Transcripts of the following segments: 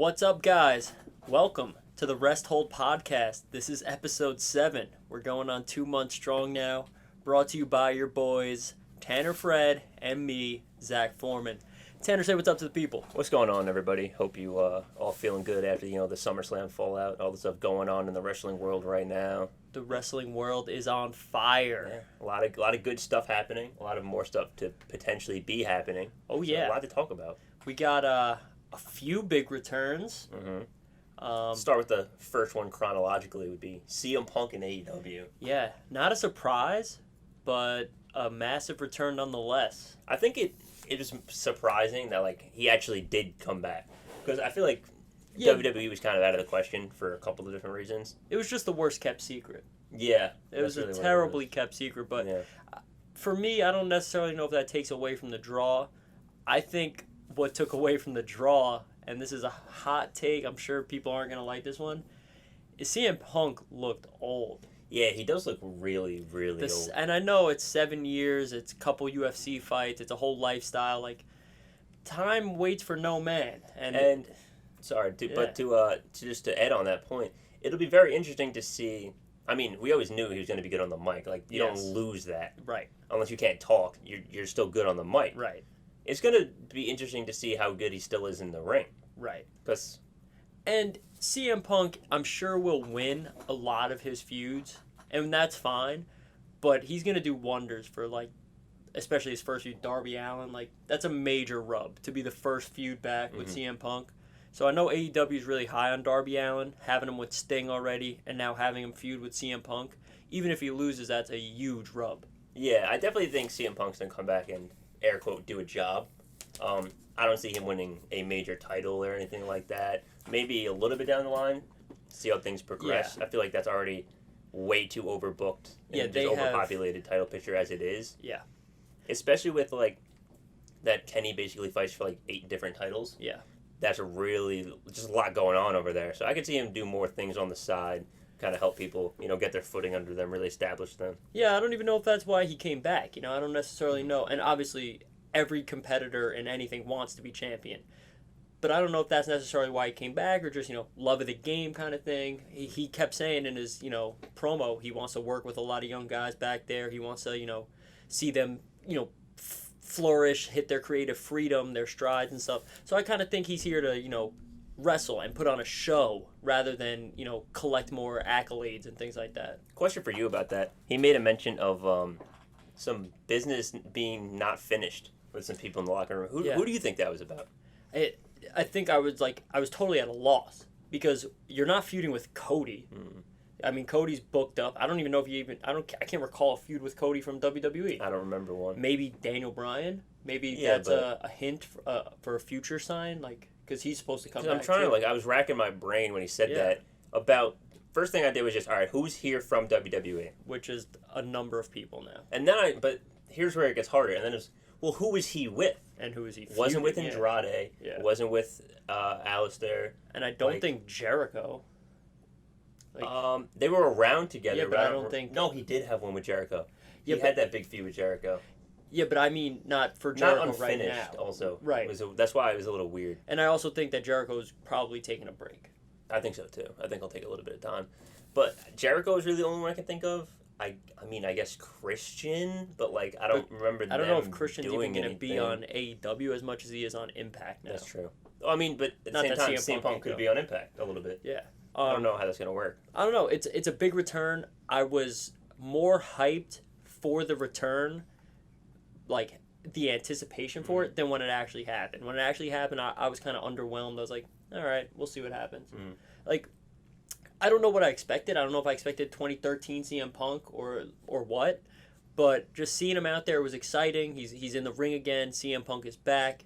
What's up, guys? Welcome to the Rest Hold Podcast. This is episode 7. We're going on 2 months strong now. Brought to you by your boys, Tanner Fred and me, Zach Foreman. Tanner, say what's up to the people. What's going on, everybody? Hope you all feeling good after the SummerSlam fallout, all the stuff going on in the wrestling world right now. The wrestling world is on fire. Yeah, a lot of good stuff happening. A lot of more stuff to potentially be happening. Oh yeah, so a lot to talk about. We got a few big returns. Start with the first one chronologically would be CM Punk and AEW. Yeah, not a surprise, but a massive return nonetheless. I think it is surprising that he actually did come back, because I feel like WWE was kind of out of the question for a couple of different reasons. It was just the worst kept secret. Yeah, it was really a terribly kept secret, but for me, I don't necessarily know if that takes away from the draw. I think what took away from the draw, and this is a hot take, I'm sure people aren't going to like this one, is CM Punk looked old. Yeah, he does look really, really old. And I know it's 7 years, it's a couple UFC fights, it's a whole lifestyle. Time waits for no man. And sorry, but to add on that point, it'll be very interesting to see. I mean, we always knew he was going to be good on the mic. You don't lose that, right? Unless you can't talk, you're still good on the mic, right? It's going to be interesting to see how good he still is in the ring, right? And CM Punk, I'm sure, will win a lot of his feuds, and that's fine. But he's going to do wonders for, especially his first feud, Darby Allin. That's a major rub to be the first feud back with CM Punk. So I know AEW is really high on Darby Allin, having him with Sting already, and now having him feud with CM Punk. Even if he loses, that's a huge rub. Yeah, I definitely think CM Punk's going to come back and, air quote, do a job. I don't see him winning a major title or anything like that. Maybe a little bit down the line, see how things progress. Yeah. I feel like that's already way too overbooked and just overpopulated title picture as it is. Yeah. Especially with, that Kenny basically fights for, 8 different titles. Yeah. That's just a lot going on over there. So I could see him do more things on the side, kind of help people, get their footing under them, really establish them. Yeah, I don't even know if that's why he came back. I don't necessarily know. And obviously, every competitor in anything wants to be champion. But I don't know if that's necessarily why he came back or just, love of the game kind of thing. He kept saying in his, promo, he wants to work with a lot of young guys back there. He wants to, see them, flourish, hit their creative freedom, their strides and stuff. So I kind of think he's here to, wrestle and put on a show rather than, collect more accolades and things like that. Question for you about that. He made a mention of some business being not finished with some people in the locker room. Who do you think that was about? I think I was totally at a loss because you're not feuding with Cody. I mean, Cody's booked up. I don't even know if I can't recall a feud with Cody from WWE. I don't remember one. Maybe Daniel Bryan. Maybe that's a hint for a future sign, because he's supposed to come back. I'm trying to, I was racking my brain when he said that about, first thing I did was just, all right, who's here from WWE? Which is a number of people now. And then but here's where it gets harder. And then it's, well, who is he with? And who is he feuding? Wasn't with Andrade. Yeah. Wasn't with Alistair. And I don't think Jericho. They were around together. Yeah, but I don't think... No, he did have one with Jericho. He had that big feud with Jericho. Yeah, but I mean, not for Jericho not unfinished, right now. Also. Right. That's why it was a little weird. And I also think that Jericho's probably taking a break. I think so, too. I think he'll take a little bit of time. But Jericho is really the only one I can think of. I mean, I guess Christian, but I don't remember. I don't know if Christian's even going to be on AEW as much as he is on Impact now. That's true. I mean, but at the same time, CM Punk could be on Impact a little bit. Yeah. I don't know how that's going to work. I don't know. It's a big return. I was more hyped for the return, the anticipation for it, than when it actually happened. When it actually happened, I was kind of underwhelmed. I was like, all right, we'll see what happens. I don't know what I expected. I don't know if I expected 2013 CM Punk or what, but just seeing him out there was exciting. He's in the ring again. CM Punk is back,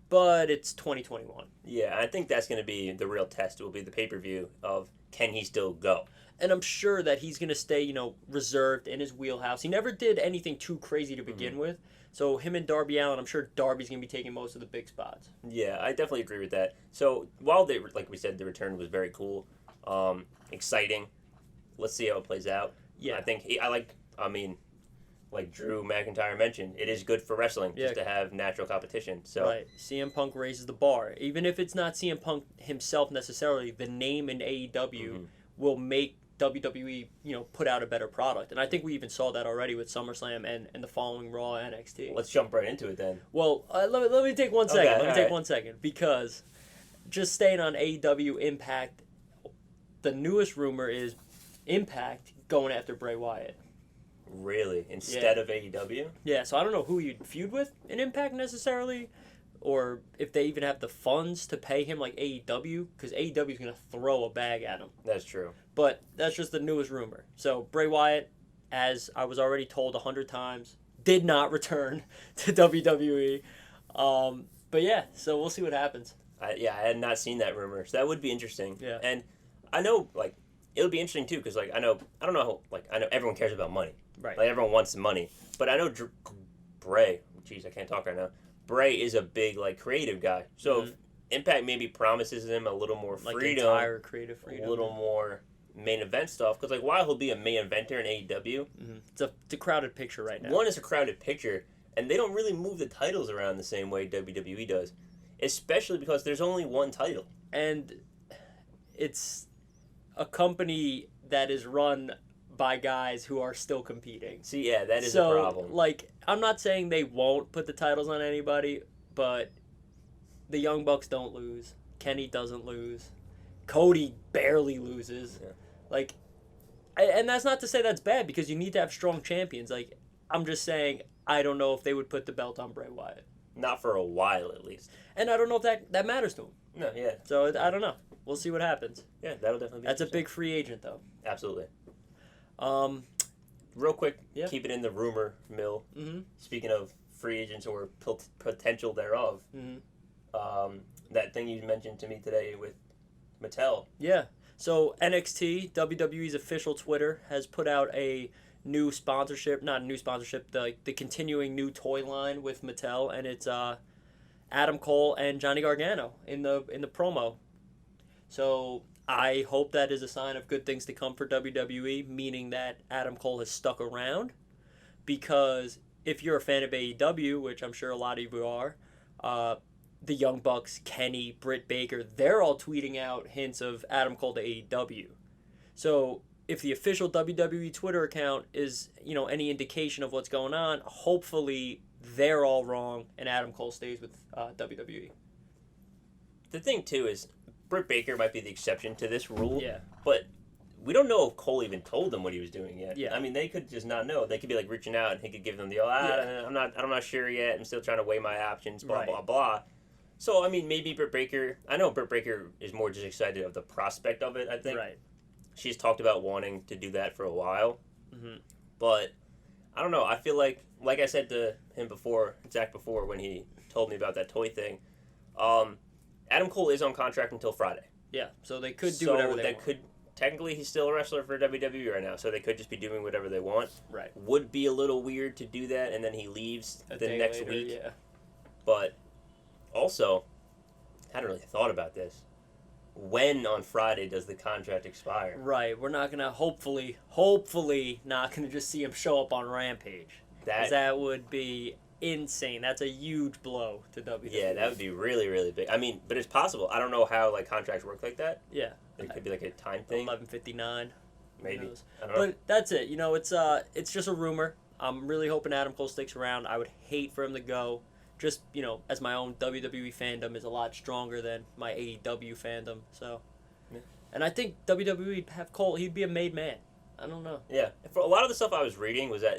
but it's 2021. Yeah, I think that's going to be the real test. It will be the pay-per-view of, can he still go? And I'm sure that he's going to stay, reserved in his wheelhouse. He never did anything too crazy to begin with. So him and Darby Allin, I'm sure Darby's going to be taking most of the big spots. Yeah, I definitely agree with that. So while like we said, the return was very cool. Exciting. Let's see how it plays out. Yeah. I think like Drew McIntyre mentioned, it is good for wrestling just to have natural competition. So right, CM Punk raises the bar. Even if it's not CM Punk himself necessarily, the name in AEW will make WWE, put out a better product. And I think we even saw that already with SummerSlam and the following Raw NXT. Let's jump right into it then. Well, let me take 1 second. Okay, Let me take 1 second. Because just staying on AEW Impact, the newest rumor is Impact going after Bray Wyatt. Really? Instead of AEW? Yeah, so I don't know who you'd feud with in Impact necessarily, or if they even have the funds to pay him like AEW, because AEW is going to throw a bag at him. That's true. But that's just the newest rumor. So Bray Wyatt, as I was already told 100 times, did not return to WWE. But yeah, so we'll see what happens. I had not seen that rumor, so that would be interesting. Yeah. And I know, like, it'll be interesting too, because like I know everyone cares about money. Right. Like everyone wants money, but I know Bray. Jeez, I can't talk right now. Bray is a big like creative guy, so if Impact maybe promises him a little more freedom, like entire creative freedom, a little more main event stuff. Because like while he'll be a main eventer in AEW, it's a crowded picture right now. One is a crowded picture, and they don't really move the titles around the same way WWE does, especially because there's only one title, and it's a company that is run by guys who are still competing. See, yeah, that is a problem. Like, I'm not saying they won't put the titles on anybody, but the Young Bucks don't lose. Kenny doesn't lose. Cody barely loses. Yeah. Like, and that's not to say that's bad, because you need to have strong champions. Like, I'm just saying, I don't know if they would put the belt on Bray Wyatt. Not for a while, at least. And I don't know if that matters to him. No, yeah. So, I don't know. We'll see what happens. Yeah, that'll definitely be That's a big free agent, though. Absolutely. Um, Real quick, yeah. keep it in the rumor mill. Mm-hmm. Speaking of free agents or potential thereof, that thing you mentioned to me today with Mattel. Yeah. So NXT, WWE's official Twitter, has put out a new sponsorship, not a new sponsorship, the continuing new toy line with Mattel, and it's Adam Cole and Johnny Gargano in the promo. So I hope that is a sign of good things to come for WWE, meaning that Adam Cole has stuck around, because if you're a fan of AEW, which I'm sure a lot of you are, the Young Bucks, Kenny, Britt Baker, they're all tweeting out hints of Adam Cole to AEW. So if the official WWE Twitter account is, any indication of what's going on, hopefully they're all wrong and Adam Cole stays with WWE. The thing, too, is Britt Baker might be the exception to this rule. Yeah. But we don't know if Cole even told them what he was doing yet. Yeah. I mean, they could just not know. They could be like reaching out, and he could give them the I'm not sure yet. I'm still trying to weigh my options. Blah blah blah. So I mean, maybe Britt Baker. I know Britt Baker is more just excited of the prospect of it. I think. Right. She's talked about wanting to do that for a while. Mm-hmm. But I don't know. I feel like I said to him before, Zach before, when he told me about that toy thing. Adam Cole is on contract until Friday. Yeah, so they could do whatever they want. Technically, he's still a wrestler for WWE right now, so they could just be doing whatever they want. Right. Would be a little weird to do that, and then he leaves the next week. Yeah. But also, I hadn't really thought about this. When on Friday does the contract expire? Right. We're not going to, hopefully not going to just see him show up on Rampage. That would be insane. That's a huge blow to WWE. Yeah, that would be really, really big. I mean, but it's possible. I don't know how contracts work like that. Yeah. It could be like a time thing. 11:59. Maybe. I don't know. But that's it. It's just a rumor. I'm really hoping Adam Cole sticks around. I would hate for him to go. Just, as my own WWE fandom is a lot stronger than my AEW fandom. So, yeah. And I think WWE have Cole. He'd be a made man. I don't know. Yeah. For a lot of the stuff I was reading was that,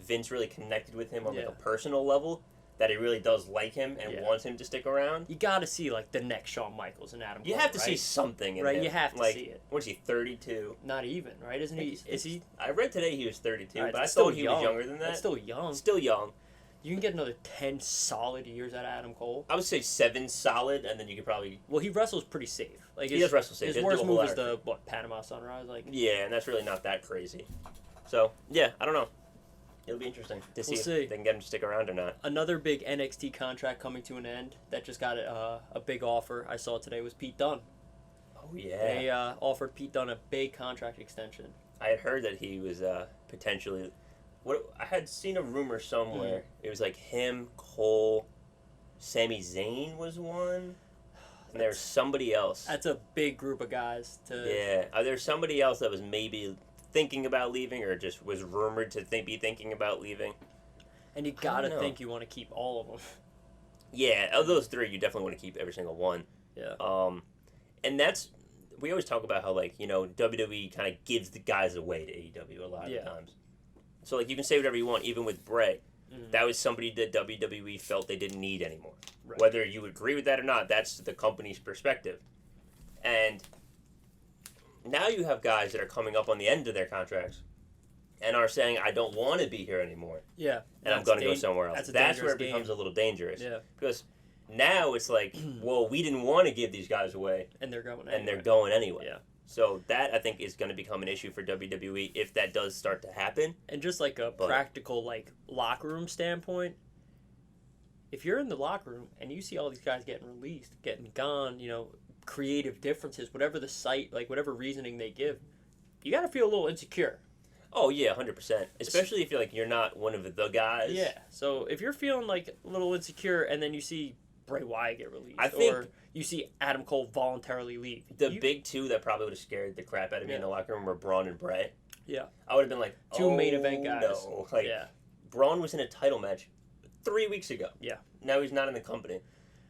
Vince really connected with him on a personal level, that he really does like him and wants him to stick around. You got to see the next Shawn Michaels and Adam Cole. You have to see something in him. You have to see it. What is he, 32? Not even, right? Isn't he? Is he? I read today he was 32, right, but I thought he was younger than that. That's still young. Still young. You can get another 10 solid years out of Adam Cole. I would say 7 solid, and then you could probably... Well, he wrestles pretty safe. He does wrestle safe. His worst move is the, Panama Sunrise? Yeah, and that's really not that crazy. So, yeah, I don't know. It'll be interesting to see if they can get him to stick around or not. Another big NXT contract coming to an end that just got a big offer I saw today was Pete Dunne. Oh, yeah. They offered Pete Dunne a big contract extension. I had heard that he was potentially I had seen a rumor somewhere. It was like him, Cole, Sami Zayn was one, and there's somebody else. That's a big group of guys. Yeah, there's somebody else that was maybe thinking about leaving, or just was rumored to be thinking about leaving. And you gotta think you want to keep all of them. Yeah, of those three, you definitely want to keep every single one. Yeah. And we always talk about how, like, WWE kind of gives the guys away to AEW a lot of times. So, like, you can say whatever you want, even with Bray. Mm-hmm. That was somebody that WWE felt they didn't need anymore. Right. Whether you agree with that or not, that's the company's perspective. And now you have guys that are coming up on the end of their contracts and are saying, I don't want to be here anymore. Yeah. And I'm going to go somewhere else. That's where it becomes a little dangerous. Yeah. Because now it's like, well, we didn't want to give these guys away. And they're going anyway. Yeah. So that, I think, is going to become an issue for WWE if that does start to happen. And just like a practical, like, locker room standpoint, if you're in the locker room and you see all these guys getting released, getting gone, creative differences, whatever the site, like, whatever reasoning they give, you got to feel a little insecure. Oh, yeah, 100%. Especially if you're not one of the guys. Yeah. So if you're feeling, like, a little insecure and then you see Bray Wyatt get released, or you see Adam Cole voluntarily leave. The big two that probably would have scared the crap out of me in the locker room were Braun and Bray. Yeah. I would have been like, two main event guys. No. Like, Braun was in a title match 3 weeks ago. Yeah. Now he's not in the company.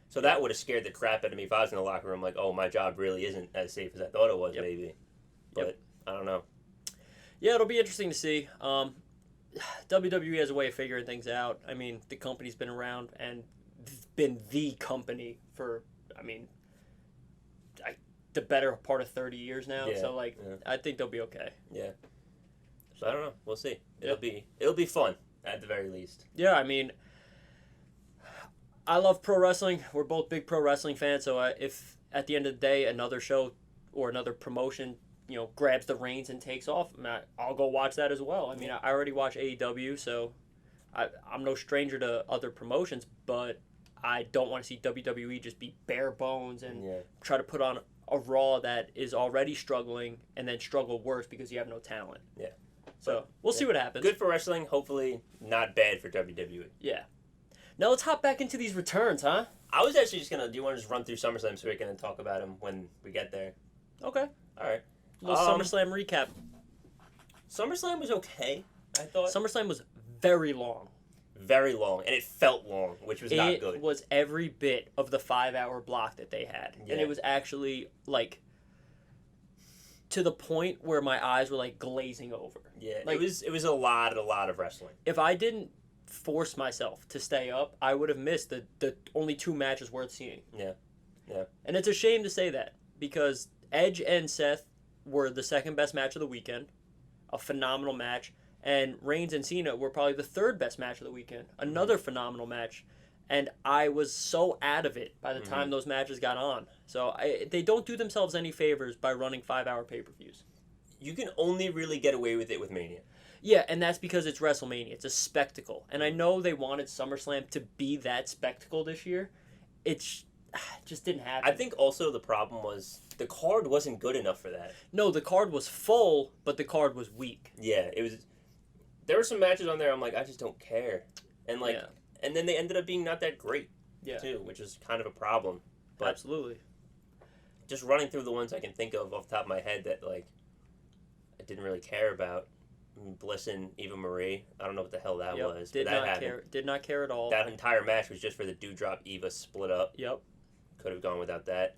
So that would have scared the crap out of me if I was in the locker room, like, oh, my job really isn't as safe as I thought it was, maybe. But I don't know. Yeah, it'll be interesting to see. WWE has a way of figuring things out. I mean, the company's been around and been the company for, the better part of 30 years now. Yeah, so, I think they'll be okay. Yeah. So, I don't know. We'll see. It'll be fun, at the very least. Yeah, I love pro wrestling. We're both big pro wrestling fans, so if at the end of the day another show or another promotion grabs the reins and takes off, I'll go watch that as well. I already watch AEW, so I'm no stranger to other promotions, but I don't want to see WWE just be bare bones and try to put on a Raw that is already struggling and then struggle worse because you have no talent. Yeah. So we'll see what happens. Good for wrestling, hopefully not bad for WWE. Yeah. Now let's hop back into these returns, huh? I was actually just do you want to just run through SummerSlam so we can talk about them when we get there? Okay. All right. A little SummerSlam recap. SummerSlam was okay, I thought. SummerSlam was very long. Very long, and it felt long, which was not good. It was every bit of the 5-hour block that they had. Yeah. And it was actually, to the point where my eyes were, glazing over. Yeah, it was a lot of wrestling. If I didn't force myself to stay up, I would have missed the only 2 matches worth seeing. Yeah, yeah. And it's a shame to say that, because Edge and Seth were the second best match of the weekend, a phenomenal match, and Reigns and Cena were probably the third best match of the weekend, another phenomenal match, and I was so out of it by the time those matches got on. So they don't do themselves any favors by running 5-hour pay-per-views. You can only really get away with it with Mania. Yeah, and that's because it's WrestleMania. It's a spectacle. And I know they wanted SummerSlam to be that spectacle this year. It just didn't happen. I think also the problem was the card wasn't good enough for that. No, the card was full, but the card was weak. Yeah, it was. There were some matches on there I'm like, I just don't care. And and then they ended up being not that great, too, which is kind of a problem. But absolutely. Just running through the ones I can think of off the top of my head that, I didn't really care about. Bliss and Eva Marie. I don't know what the hell that was. Did not care at all. That entire match was just for the Doudrop Eva split up. Yep. Could have gone without that.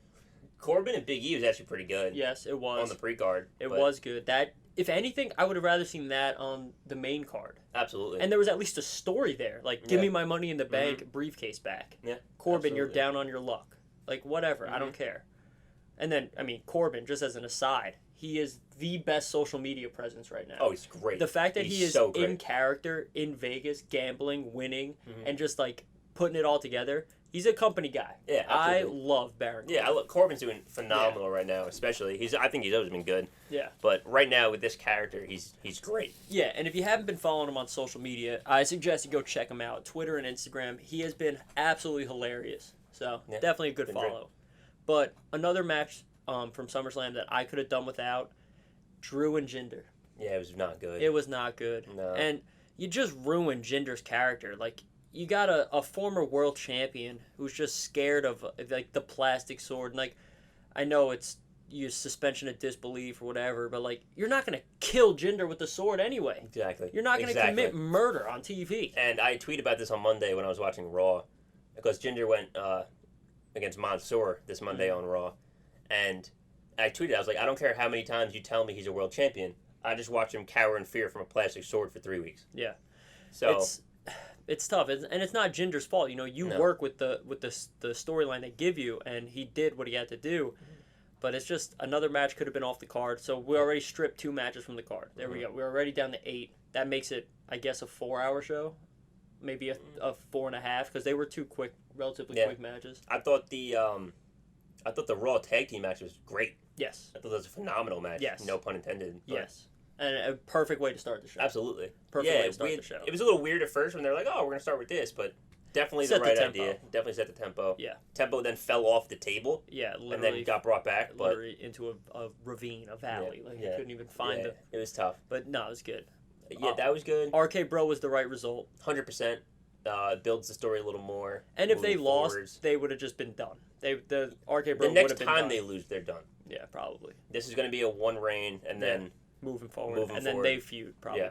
Corbin and Big E was actually pretty good. Yes, it was. On the pre-card. It was good. That, if anything, I would have rather seen that on the main card. Absolutely. And there was at least a story there. Give me my Money in the Bank briefcase back. Yeah. Corbin, absolutely. You're down on your luck. Whatever. I don't care. And then, Corbin, just as an aside, he is the best social media presence right now. Oh, he's great. The fact that he's he is so in character, in Vegas, gambling, winning, and just, putting it all together, he's a company guy. Yeah, absolutely. I love Baron Corbin. Yeah, Corbin's doing phenomenal right now, especially. I think he's always been good. Yeah. But right now, with this character, he's great. Yeah, and if you haven't been following him on social media, I suggest you go check him out. Twitter and Instagram. He has been absolutely hilarious. So, definitely a good follow. Great. But another match from SummerSlam that I could have done without, Drew and Jinder. Yeah, it was not good. It was not good. No. And you just ruined Jinder's character. Like, you got a former world champion who's just scared of, like, the plastic sword. And, like, I know it's your suspension of disbelief or whatever, but, like, you're not going to kill Jinder with the sword anyway. Exactly. You're not going to commit murder on TV. And I tweeted about this on Monday when I was watching Raw, because Jinder went against Mansoor this Monday on Raw. And I tweeted, I was like, I don't care how many times you tell me he's a world champion. I just watch him cower in fear from a plastic sword for 3 weeks. Yeah. So it's tough, and it's not Jinder's fault. You know, you work with the storyline they give you, and he did what he had to do. But it's just another match could have been off the card. So we already stripped 2 matches from the card. There we go. We're already down to 8. That makes it, I guess, a 4-hour show, maybe a 4.5, because they were 2 relatively quick matches. I thought the Raw tag team match was great. Yes. I thought that was a phenomenal match. Yes. No pun intended. Yes. And a perfect way to start the show. Absolutely. Perfect way to start the show. It was a little weird at first when they're like, oh, we're going to start with this, but definitely the right idea. Definitely set the tempo. Yeah. Tempo then fell off the table. Yeah, literally. And then got brought back. Literally into a ravine, a valley. You couldn't even find them. It was tough. But no, it was good. Yeah, that was good. RK Bro was the right result. 100%. Builds the story a little more. And if they lost, they would have just been done. The RK Bro would have been done. The next time they lose, they're done. Yeah, probably. This is going to be a 1 reign, and then moving forward. Then they feud, probably. Yeah.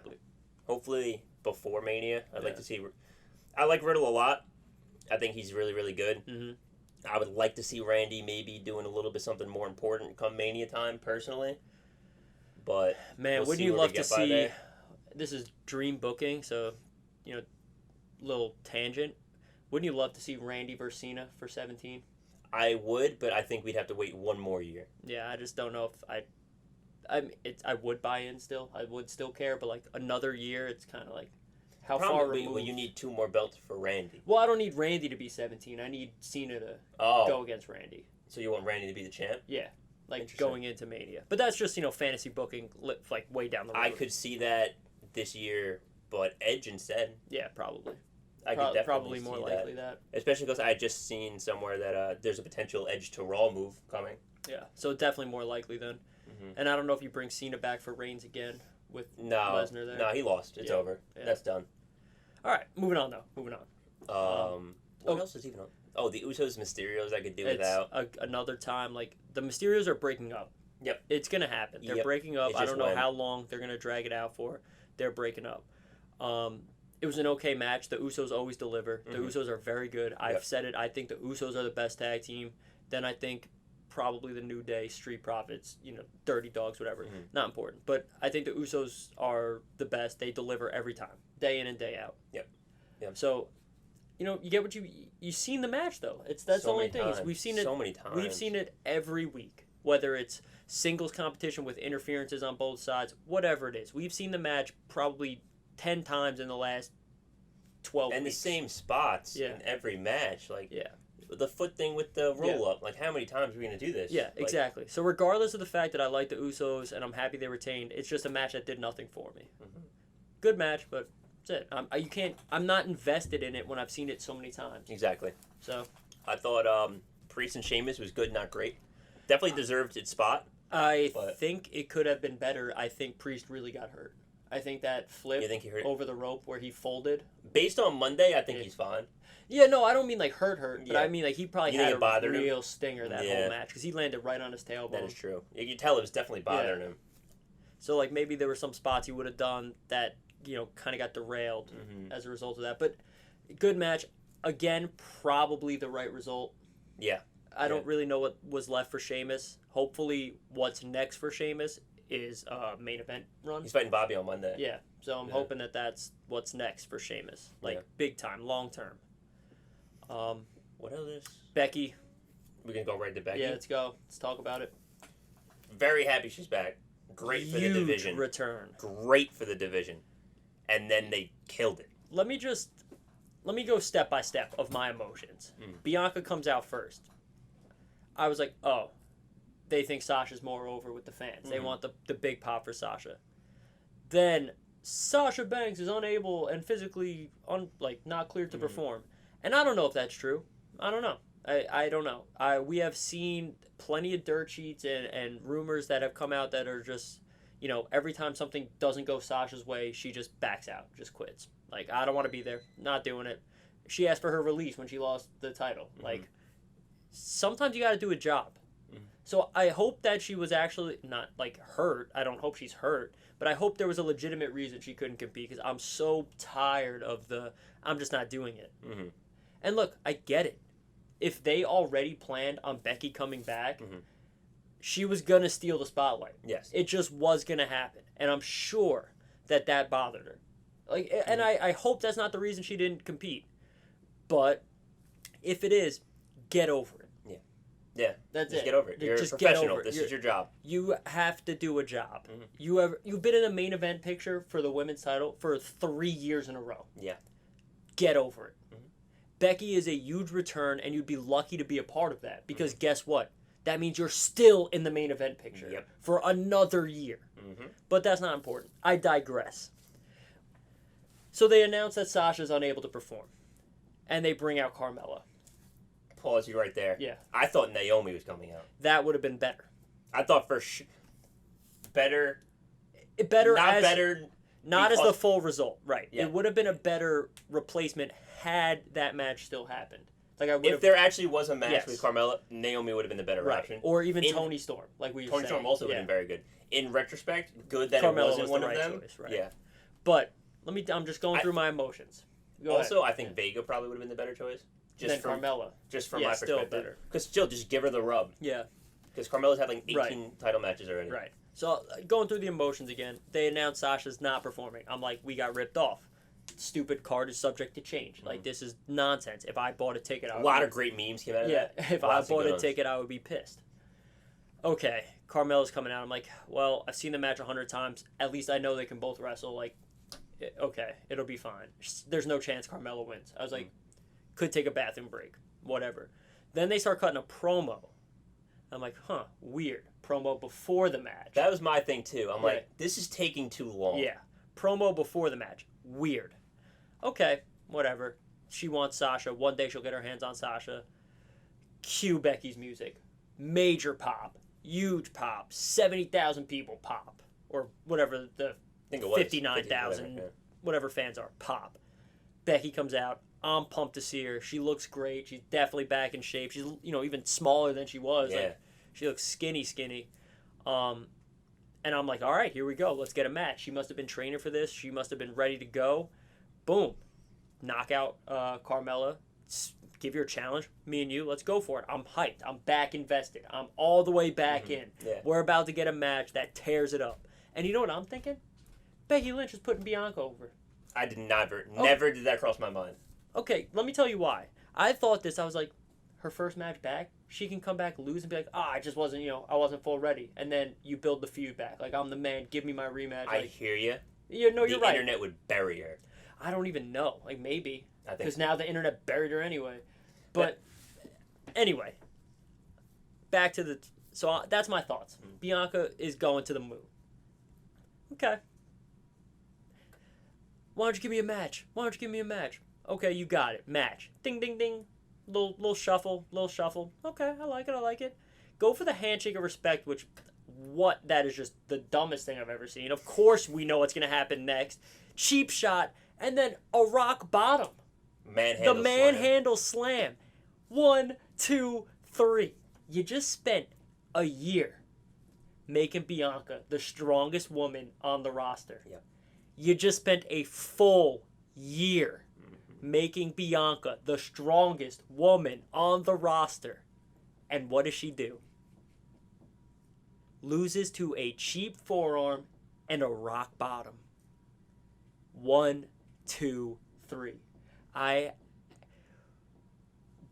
Hopefully before Mania. I'd like to see. I like Riddle a lot. I think he's really, really good. Mm-hmm. I would like to see Randy maybe doing a little bit something more important come Mania time, personally. But man, wouldn't you love to see? This is dream booking, so little tangent. Wouldn't you love to see Randy versus Cena for 17? I would, but I think we'd have to wait 1 more year. Yeah, I just don't know if I would buy in still. I would still care, but like another year, it's kind of like how far removed. Well, you need 2 more belts for Randy. Well, I don't need Randy to be 17. I need Cena to go against Randy. So you want Randy to be the champ? Yeah, like going into Mania. But that's just fantasy booking, like way down the road. I could see that this year, but Edge instead. Yeah, probably. I could definitely probably more likely that. Especially because I just seen somewhere that there's a potential Edge to Raw move coming. Yeah, so definitely more likely then. Mm-hmm. And I don't know if you bring Cena back for Reigns again with Lesnar there. No, he lost. It's over. Yeah. That's done. All right, moving on though. What else is even on? Oh, the Usos, Mysterios I could do without. Another time, like, the Mysterios are breaking up. Yep. It's going to happen. They're breaking up. I don't know how long they're going to drag it out for. They're breaking up. It was an okay match. The Usos always deliver. The Usos are very good. I've said it. I think the Usos are the best tag team. Then I think probably the New Day, Street Profits, Dirty Dogs, whatever. Mm-hmm. Not important. But I think the Usos are the best. They deliver every time, day in and day out. Yep. So, you get what you've seen the match though. That's the only thing. We've seen it so many times. We've seen it every week. Whether it's singles competition with interferences on both sides, whatever it is. We've seen the match probably 10 times in the last 12 weeks. And the same spots in every match. The foot thing with the roll-up. Like, how many times are we going to do this? Yeah, exactly. So regardless of the fact that I like the Usos and I'm happy they retained, it's just a match that did nothing for me. Mm-hmm. Good match, but that's it. I'm not invested in it when I've seen it so many times. Exactly. So I thought Priest and Sheamus was good, not great. Definitely deserved its spot. I think it could have been better. I think Priest really got hurt. I think that flip over the rope where he folded. Based on Monday, I think he's fine. Yeah, no, I don't mean like hurt, but I mean like he probably had a real stinger that whole match because he landed right on his tailbone. That is true. You can tell it was definitely bothering him. So like maybe there were some spots he would have done that kind of got derailed as a result of that. But good match. Again, probably the right result. Yeah. I don't really know what was left for Sheamus. Hopefully what's next for Sheamus is main event run. He's fighting Bobby on Monday. Yeah. So I'm hoping that's what's next for Sheamus. Like big time, long term. What else? Becky. We can go right to Becky. Yeah, let's go. Let's talk about it. Very happy she's back. Great for the division. Return. Great for the division. And then they killed it. Let me go step by step of my emotions. Bianca comes out first. I was like, oh, they think Sasha's more over with the fans. They want the big pop for Sasha. Then Sasha Banks is unable and physically not cleared to perform. And I don't know if that's true. I don't know. I don't know. We have seen plenty of dirt sheets and rumors that have come out that are just, you know, every time something doesn't go Sasha's way, she just backs out, just quits. Like, I don't want to be there, not doing it. She asked for her release when she lost the title. Like, sometimes you got to do a job. So I hope that she was actually not, like, hurt. I don't hope she's hurt. But I hope there was a legitimate reason she couldn't compete, because I'm so tired of I'm just not doing it. And look, I get it. If they already planned on Becky coming back, she was going to steal the spotlight. Yes. It just was going to happen. And I'm sure that bothered her. Like, and I hope that's not the reason she didn't compete. But if it is, get over it. Yeah, that's just it. Get over it. You're just a professional. Get over it. This is your job. You have to do a job. You've been in a main event picture for the women's title for 3 years in a row. Yeah. Get over it. Becky is a huge return, and you'd be lucky to be a part of that, because guess what? That means you're still in the main event picture for another year. But that's not important. I digress. So they announce that Sasha's unable to perform, and they bring out Carmella. Pause you right there. Yeah. I thought Naomi was coming out. That would have been better. I thought better. Better not as better. Not as the full result, right? Yeah. It would have been a better replacement had that match still happened. Like I would. If there actually was a match Yes. with Carmella, Naomi would have been the better option. Or even Toni Storm, like we were Toni saying. Storm also would have been very good. In retrospect, good that Carmella it wasn't was one the of right them. choice, right. Yeah. But I'm just going through my emotions. Go also, ahead. I think Vega probably would have been the better choice. Than Carmella. Just from Yeah, my still perspective. better. Because still, just give her the rub. Yeah. Because Carmella's had like 18 title matches already. Right. So going through the emotions again, they announced Sasha's not performing. I'm like, we got ripped off. Stupid card is subject to change. Like, this is nonsense. If I bought a ticket, I would A lot of great memes came out of that. Yeah, if I bought a ticket, I would be pissed. Okay, Carmella's coming out. I'm like, well, I've seen the match 100 times. At least I know they can both wrestle. Like, okay, it'll be fine. There's no chance Carmella wins. I was like, could take a bathroom break. Whatever. Then they start cutting a promo. I'm like, huh, weird. Promo before the match. That was my thing, too. I'm like, this is taking too long. Yeah. Promo before the match. Weird. Okay, whatever. She wants Sasha. One day she'll get her hands on Sasha. Cue Becky's music. Major pop. Huge pop. 70,000 people pop. Or whatever the 59,000 whatever fans are. Pop. Becky comes out. I'm pumped to see her. She looks great. She's definitely back in shape. She's, even smaller than she was. Yeah. Like, she looks skinny. And I'm like, all right, here we go. Let's get a match. She must have been training for this. She must have been ready to go. Boom. Knockout Carmella. Give your a challenge. Me and you, let's go for it. I'm hyped. I'm back invested. I'm all the way back in. Yeah. We're about to get a match that tears it up. And you know what I'm thinking? Becky Lynch is putting Bianca over. I did never did that cross my mind. Okay, let me tell you why. I thought this. I was like, her first match back, she can come back, lose, and be like, I just wasn't, I wasn't full ready. And then you build the feud back. Like, I'm the man. Give me my rematch. I hear you. You're right. The internet would bury her. I don't even know. Like, maybe. I think because now the internet buried her anyway. But anyway, back to the. So that's my thoughts. Bianca is going to the moon. Okay. Why don't you give me a match? Okay, you got it. Match. Ding, ding, ding. Little shuffle. Okay, I like it. Go for the handshake of respect, which, that is just the dumbest thing I've ever seen. Of course we know what's going to happen next. Cheap shot, and then a rock bottom. Manhandle slam. 1, 2, 3. You just spent a year making Bianca the strongest woman on the roster. Yep. You just spent a full year making Bianca the strongest woman on the roster. And what does she do? Loses to a cheap forearm and a rock bottom. 1, 2, 3.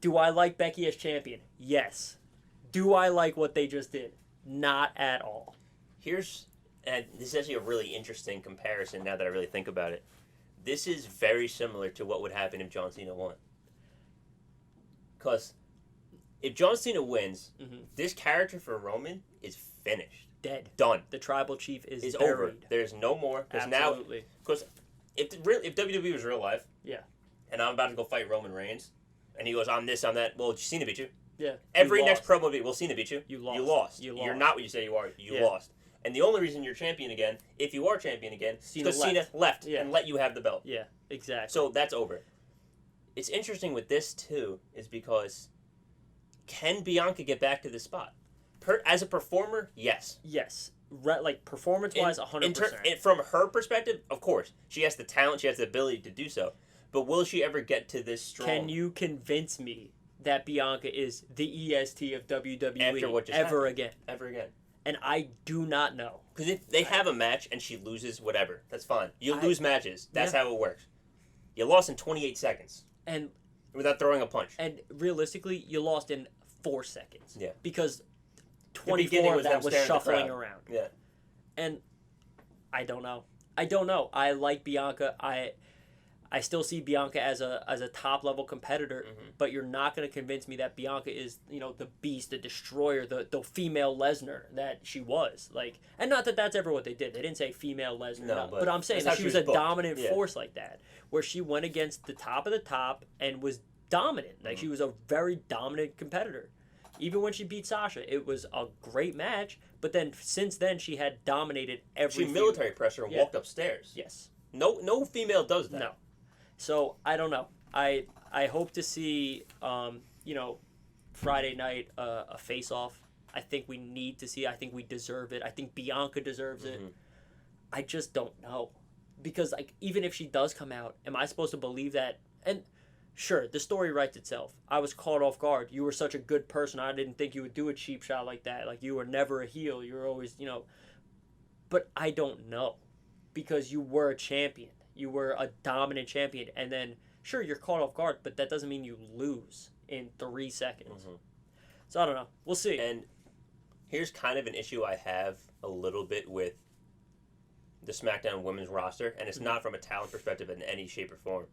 Do I like Becky as champion? Yes. Do I like what they just did? Not at all. And this is actually a really interesting comparison now that I really think about it. This is very similar to what would happen if John Cena won. Because if John Cena wins, this character for Roman is finished. Dead. Done. The tribal chief is over. buried. There's no more. Absolutely. Because if WWE was real life, yeah, and I'm about to go fight Roman Reigns, and he goes, I'm this, I'm that, well, Cena beat you. Yeah. Every next promo will be, well, Cena beat you. You lost. You lost. You're not what you say you are. You lost. And the only reason you're champion again, if you are champion again, is because Cena left and let you have the belt. Yeah, exactly. So that's over. It's interesting with this, too, is because can Bianca get back to this spot? As a performer, yes. Yes. Like, performance-wise, 100%. From her perspective, of course. She has the talent, she has the ability to do so. But will she ever get to this strong? Can you convince me that Bianca is the EST of WWE After what just ever happened? again? Ever again. And I do not know. Because if they have a match and she loses, whatever. That's fine. You lose matches. That's how it works. You lost in 28 seconds. And without throwing a punch. And realistically, you lost in 4 seconds. Yeah. Because 24 of that was shuffling around. Yeah. And I don't know. I like Bianca. I still see Bianca as a top level competitor, but you're not going to convince me that Bianca is, the beast, the destroyer, the female Lesnar that she was. Like, and not that that's ever what they did. They didn't say female Lesnar, no, but I'm saying that she was a dominant force like that, where she went against the top of the top and was dominant. Like, she was a very dominant competitor. Even when she beat Sasha, it was a great match, but then since then she had dominated every. She military pressure and walked upstairs. Yes. No female does that. No. So I don't know. I hope to see Friday night a face off. I think we need to see. I think we deserve it. I think Bianca deserves it. I just don't know, because like even if she does come out, am I supposed to believe that? And sure, the story writes itself. I was caught off guard. You were such a good person. I didn't think you would do a cheap shot like that. Like, you were never a heel. You were always, But I don't know, because you were a champion. You were a dominant champion. And then, sure, you're caught off guard, but that doesn't mean you lose in 3 seconds. So I don't know. We'll see. And here's kind of an issue I have a little bit with the SmackDown women's roster, and it's not from a talent perspective in any shape or form.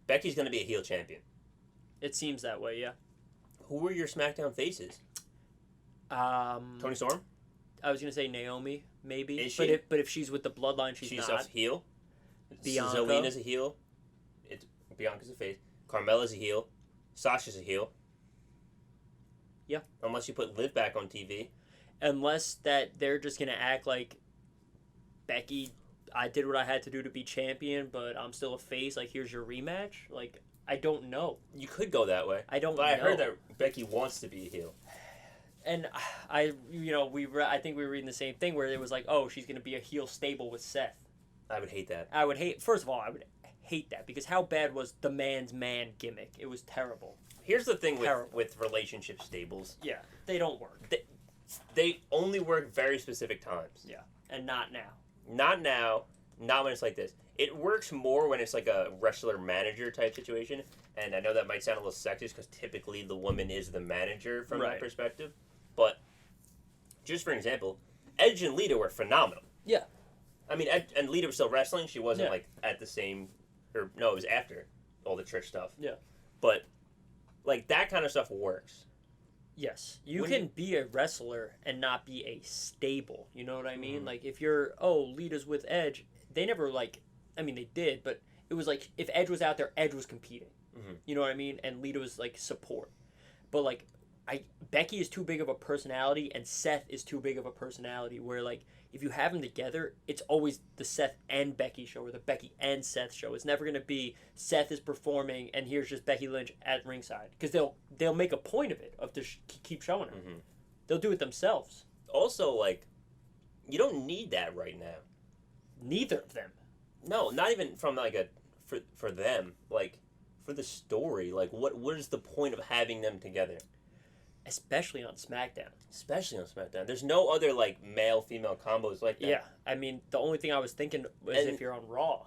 Becky's going to be a heel champion. It seems that way, yeah. Who were your SmackDown faces? Toni Storm? I was going to say Naomi, maybe. Is she? But if she's with the bloodline, she's not. She's a heel. Bianca. Zelina's a heel. Bianca's a face. Carmella's a heel. Sasha's a heel. Yeah. Unless you put Liv back on TV. Unless that they're just going to act like Becky, I did what I had to do to be champion, but I'm still a face. Like, here's your rematch. Like, I don't know. You could go that way. I don't know. But I heard that Becky wants to be a heel. And I think we were reading the same thing where it was like, oh, she's going to be a heel stable with Seth. I would hate that. First of all, I would hate that, because how bad was the man's man gimmick? It was terrible. Here's the thing with relationship stables. Yeah, they don't work. They only work very specific times. Yeah, and not now. Not now. Not when it's like this. It works more when it's like a wrestler-manager type situation. And I know that might sound a little sexist, because typically the woman is the manager from that perspective. But just for example, Edge and Lita were phenomenal. Yeah. I mean, and Lita was still wrestling. She wasn't like at the same, or no, it was after all the Trish stuff. Yeah. But like that kind of stuff works. Yes, you can be a wrestler and not be a stable. You know what I mean? Like, if you're, Lita's with Edge, they never they did, but it was like if Edge was out there, Edge was competing. You know what I mean? And Lita was like support. But like, Becky is too big of a personality, and Seth is too big of a personality, where like if you have them together, it's always the Seth and Becky show, or the Becky and Seth show. It's never going to be Seth is performing and here's just Becky Lynch at ringside, because they'll make a point of it, of to keep showing her. They'll do it themselves. Also, like, you don't need that right now. Neither of them. No, not even from like for them, like for the story. Like, what is the point of having them together? Especially on SmackDown. There's no other, like, male-female combos like that. Yeah. I mean, the only thing I was thinking was if you're on Raw.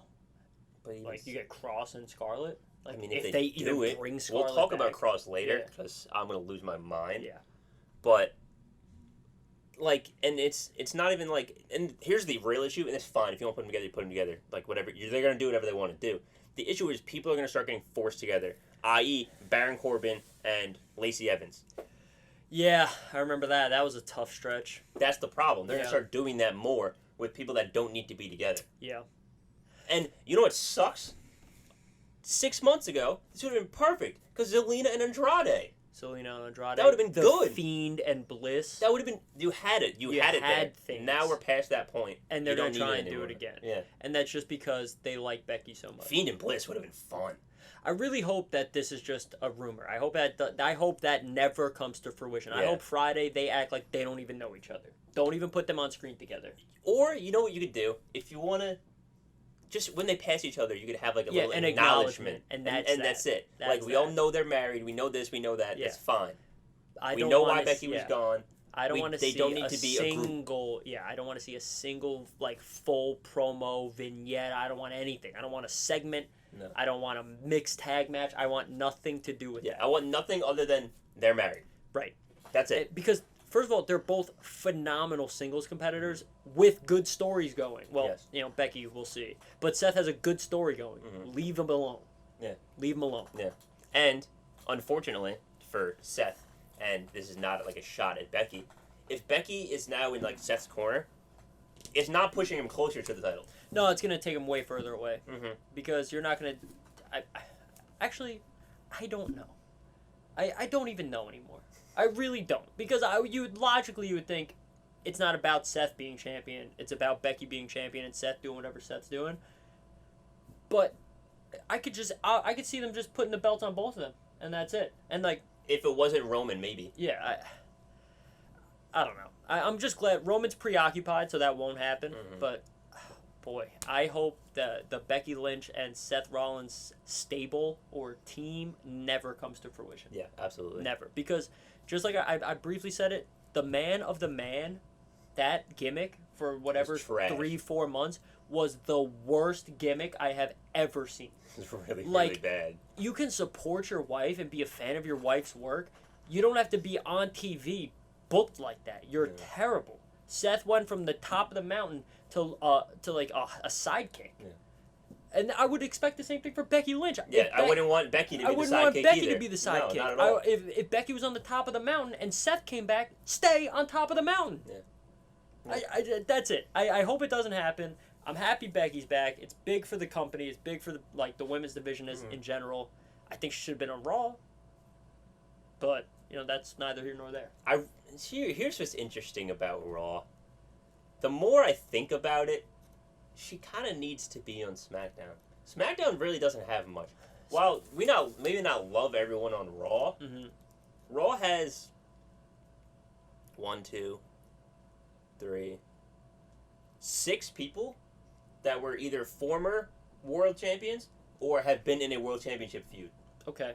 But like, you get Cross and Scarlett. Like, I mean, if they do it, bring Scarlett we'll talk back. about Cross later, because I'm going to lose my mind. Yeah. But, like, and it's not even, like, and here's the real issue, and it's fine. If you want to put them together, you put them together. Like, whatever. They're going to do whatever they want to do. The issue is people are going to start getting forced together, i.e. Baron Corbin and Lacey Evans. Yeah, I remember that. That was a tough stretch. That's the problem. They're going to start doing that more with people that don't need to be together. Yeah. And you know what sucks? 6 months ago, this would have been perfect, because Zelina and Andrade. Selena and Andrade. That would have been the good. Fiend and Bliss. That would have been. You had it. You had it there. Things. Now we're past that point. And they're going to try and do it again. Yeah. And that's just because they like Becky so much. Fiend and Bliss would have been fun. I really hope that this is just a rumor. I hope that never comes to fruition. Yeah. I hope Friday they act like they don't even know each other. Don't even put them on screen together. Or, you know what you could do? If you want to, just when they pass each other, you could have like a little an acknowledgement. And that's it. That's we all know they're married. We know this, we know that. Yeah. It's fine. I we don't know wanna why Becky was gone. I don't want to see don't need to be single. I don't want to see a single like full promo vignette. I don't want anything. I don't want a segment. No. I don't want a mixed tag match. I want nothing to do with it. I want nothing other than they're married. Right. That's it. Because first of all, they're both phenomenal singles competitors with good stories going. Well, yes. Becky, we'll see, but Seth has a good story going. Mm-hmm. Leave him alone. Yeah. Leave him alone. Yeah. And unfortunately for Seth, and this is not like a shot at Becky, if Becky is now in like Seth's corner, it's not pushing him closer to the title. No, it's going to take him way further away. Mm-hmm. Because you're not going to... Actually, I don't know. I don't even know anymore. I really don't. Because you would think it's not about Seth being champion. It's about Becky being champion and Seth doing whatever Seth's doing. But I could see them just putting the belts on both of them. And that's it. And like... If it wasn't Roman, maybe. Yeah, I don't know. I'm just glad Roman's preoccupied, so that won't happen. Mm-hmm. But... Boy, I hope the Becky Lynch and Seth Rollins stable or team never comes to fruition. Yeah, absolutely. Never. Because, just like I briefly said it, the man of the man, that gimmick for whatever 3-4 months was the worst gimmick I have ever seen. It's really bad. You can support your wife and be a fan of your wife's work. You don't have to be on TV booked like that. You're terrible. Seth went from the top of the mountain to like a sidekick. Yeah. And I would expect the same thing for Becky Lynch. Yeah, I wouldn't want Becky to be the sidekick either. I wouldn't want Becky to be the sidekick. No, not at all. If Becky was on the top of the mountain and Seth came back, stay on top of the mountain. Yeah. That's it. I hope it doesn't happen. I'm happy Becky's back. It's big for the company. It's big for the women's division in general. I think she should have been on Raw. But, that's neither here nor there. Here's what's interesting about Raw. The more I think about it, she kind of needs to be on SmackDown. SmackDown really doesn't have much. While we maybe not love everyone on Raw, Raw has 1, 2, 3, 6 people that were either former world champions or have been in a world championship feud. Okay.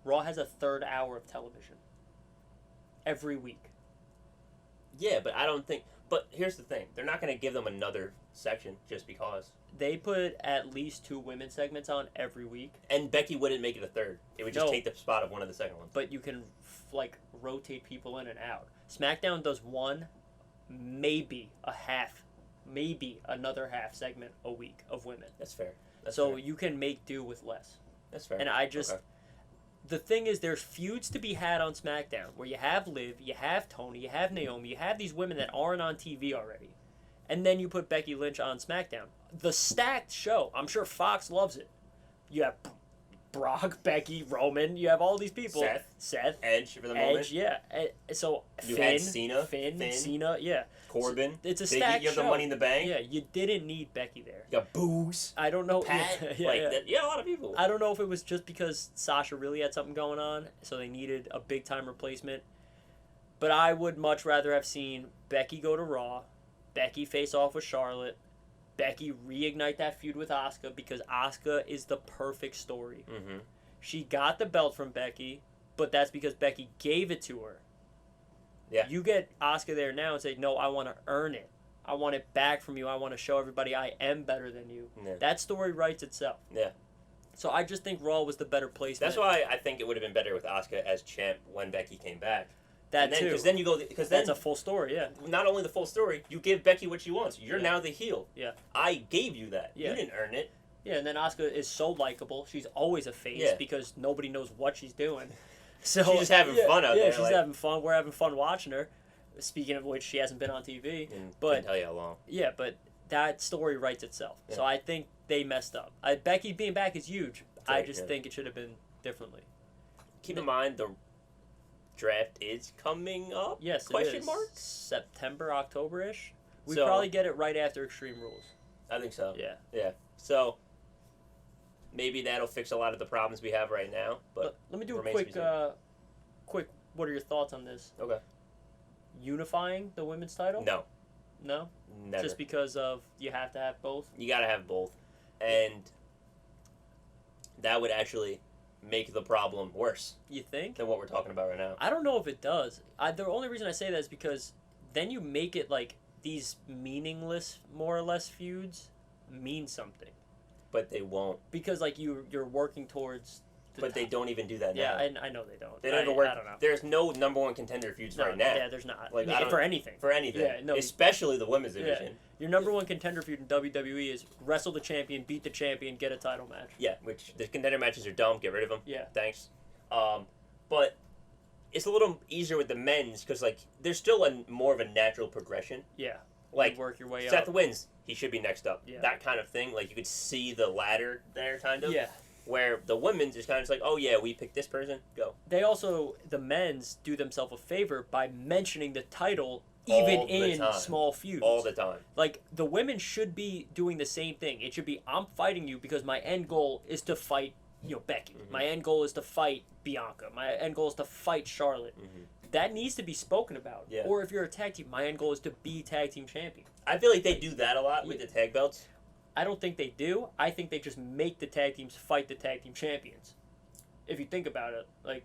Raw has a third hour of television every week. Yeah, but I don't think... But here's the thing. They're not going to give them another section just because. They put at least 2 women's segments on every week. And Becky wouldn't make it a third. It would just take the spot of one of the second ones. But you can, rotate people in and out. SmackDown does one, maybe another half segment a week of women. That's fair. You can make do with less. That's fair. And I just... Okay. The thing is, there's feuds to be had on SmackDown where you have Liv, you have Tony, you have Naomi, you have these women that aren't on TV already. And then you put Becky Lynch on SmackDown. The stacked show. I'm sure Fox loves it. You have Brock, Becky, Roman. You have all these people. Seth. Edge for the moment. Edge, yeah. So you had Cena. Finn, Cena, yeah. Corbin. It's a stacked You have the Money in the Bank. Yeah, you didn't need Becky there. You got Boogs. I don't know. Pat. A lot of people. I don't know if it was just because Sasha really had something going on, so they needed a big-time replacement. But I would much rather have seen Becky go to Raw, Becky face off with Charlotte, Becky reignite that feud with Asuka, because Asuka is the perfect story. Mm-hmm. She got the belt from Becky, but that's because Becky gave it to her. Yeah. You get Asuka there now and say, no, I want to earn it. I want it back from you. I want to show everybody I am better than you. Yeah. That story writes itself. Yeah. So I just think Raw was the better place. That's why I think it would have been better with Asuka as champ when Becky came back. Too. Because that's a full story, yeah. Not only the full story, you give Becky what she wants. You're now the heel. Yeah. I gave you that. Yeah. You didn't earn it. Yeah, and then Asuka is so likable. She's always a face because nobody knows what she's doing. So she's just having fun out there. Yeah, she's having fun. We're having fun watching her. Speaking of which, she hasn't been on TV. But can't tell you how long. Yeah, but that story writes itself. Yeah. So I think they messed up. Becky being back is huge. I just think it should have been differently. Keep in mind, draft is coming up. Yes, Question it is. mark? September, October-ish. We So- probably get it right after Extreme Rules. I think so. Yeah. Yeah. So maybe that'll fix a lot of the problems we have right now. But Let me do a remains to be quick. What are your thoughts on this? okay. Unifying the women's title? No, No. never. Just because of you have to have both. You gotta have both, and that would actually make the problem worse You think? than what we're talking about right now. I don't know if it does. The only reason I say that is because then you make it like these meaningless, more or less feuds mean something But they won't. because like you're working towards. But they don't even do that now. Yeah, I know they don't. They don't even work. I don't know. There's no number one contender feuds No, right now. Yeah, there's not. Like, I mean, I don't- for anything. For anything. Yeah, no. Especially the women's Yeah. division. Your number one contender feud in WWE is wrestle the champion, beat the champion, get a title match. Yeah, which the contender matches are dumb. Get rid of them. Yeah. Thanks. But it's a little easier with the men's because like there's still more of a natural progression. Yeah. Like You work your way Seth up. wins, he should be next up. Yeah. That kind of thing. Like you could see the ladder there, kind of. Yeah. Where the women's is kind of just like, oh yeah, we picked this person, go. They also, the men's, do themselves a favor by mentioning the title All even the in time. small feuds. All the time. Like, the women should be doing the same thing. It should be, I'm fighting you because my end goal is to fight, Becky. Mhm. My end goal is to fight Bianca. My end goal is to fight Charlotte. Mhm. That needs to be spoken about. Yeah. Or if you're a tag team, my end goal is to be tag team champion. I feel like they do that a lot with the tag belts. I don't think they do. I think they just make the tag teams fight the tag team champions. If you think about it, like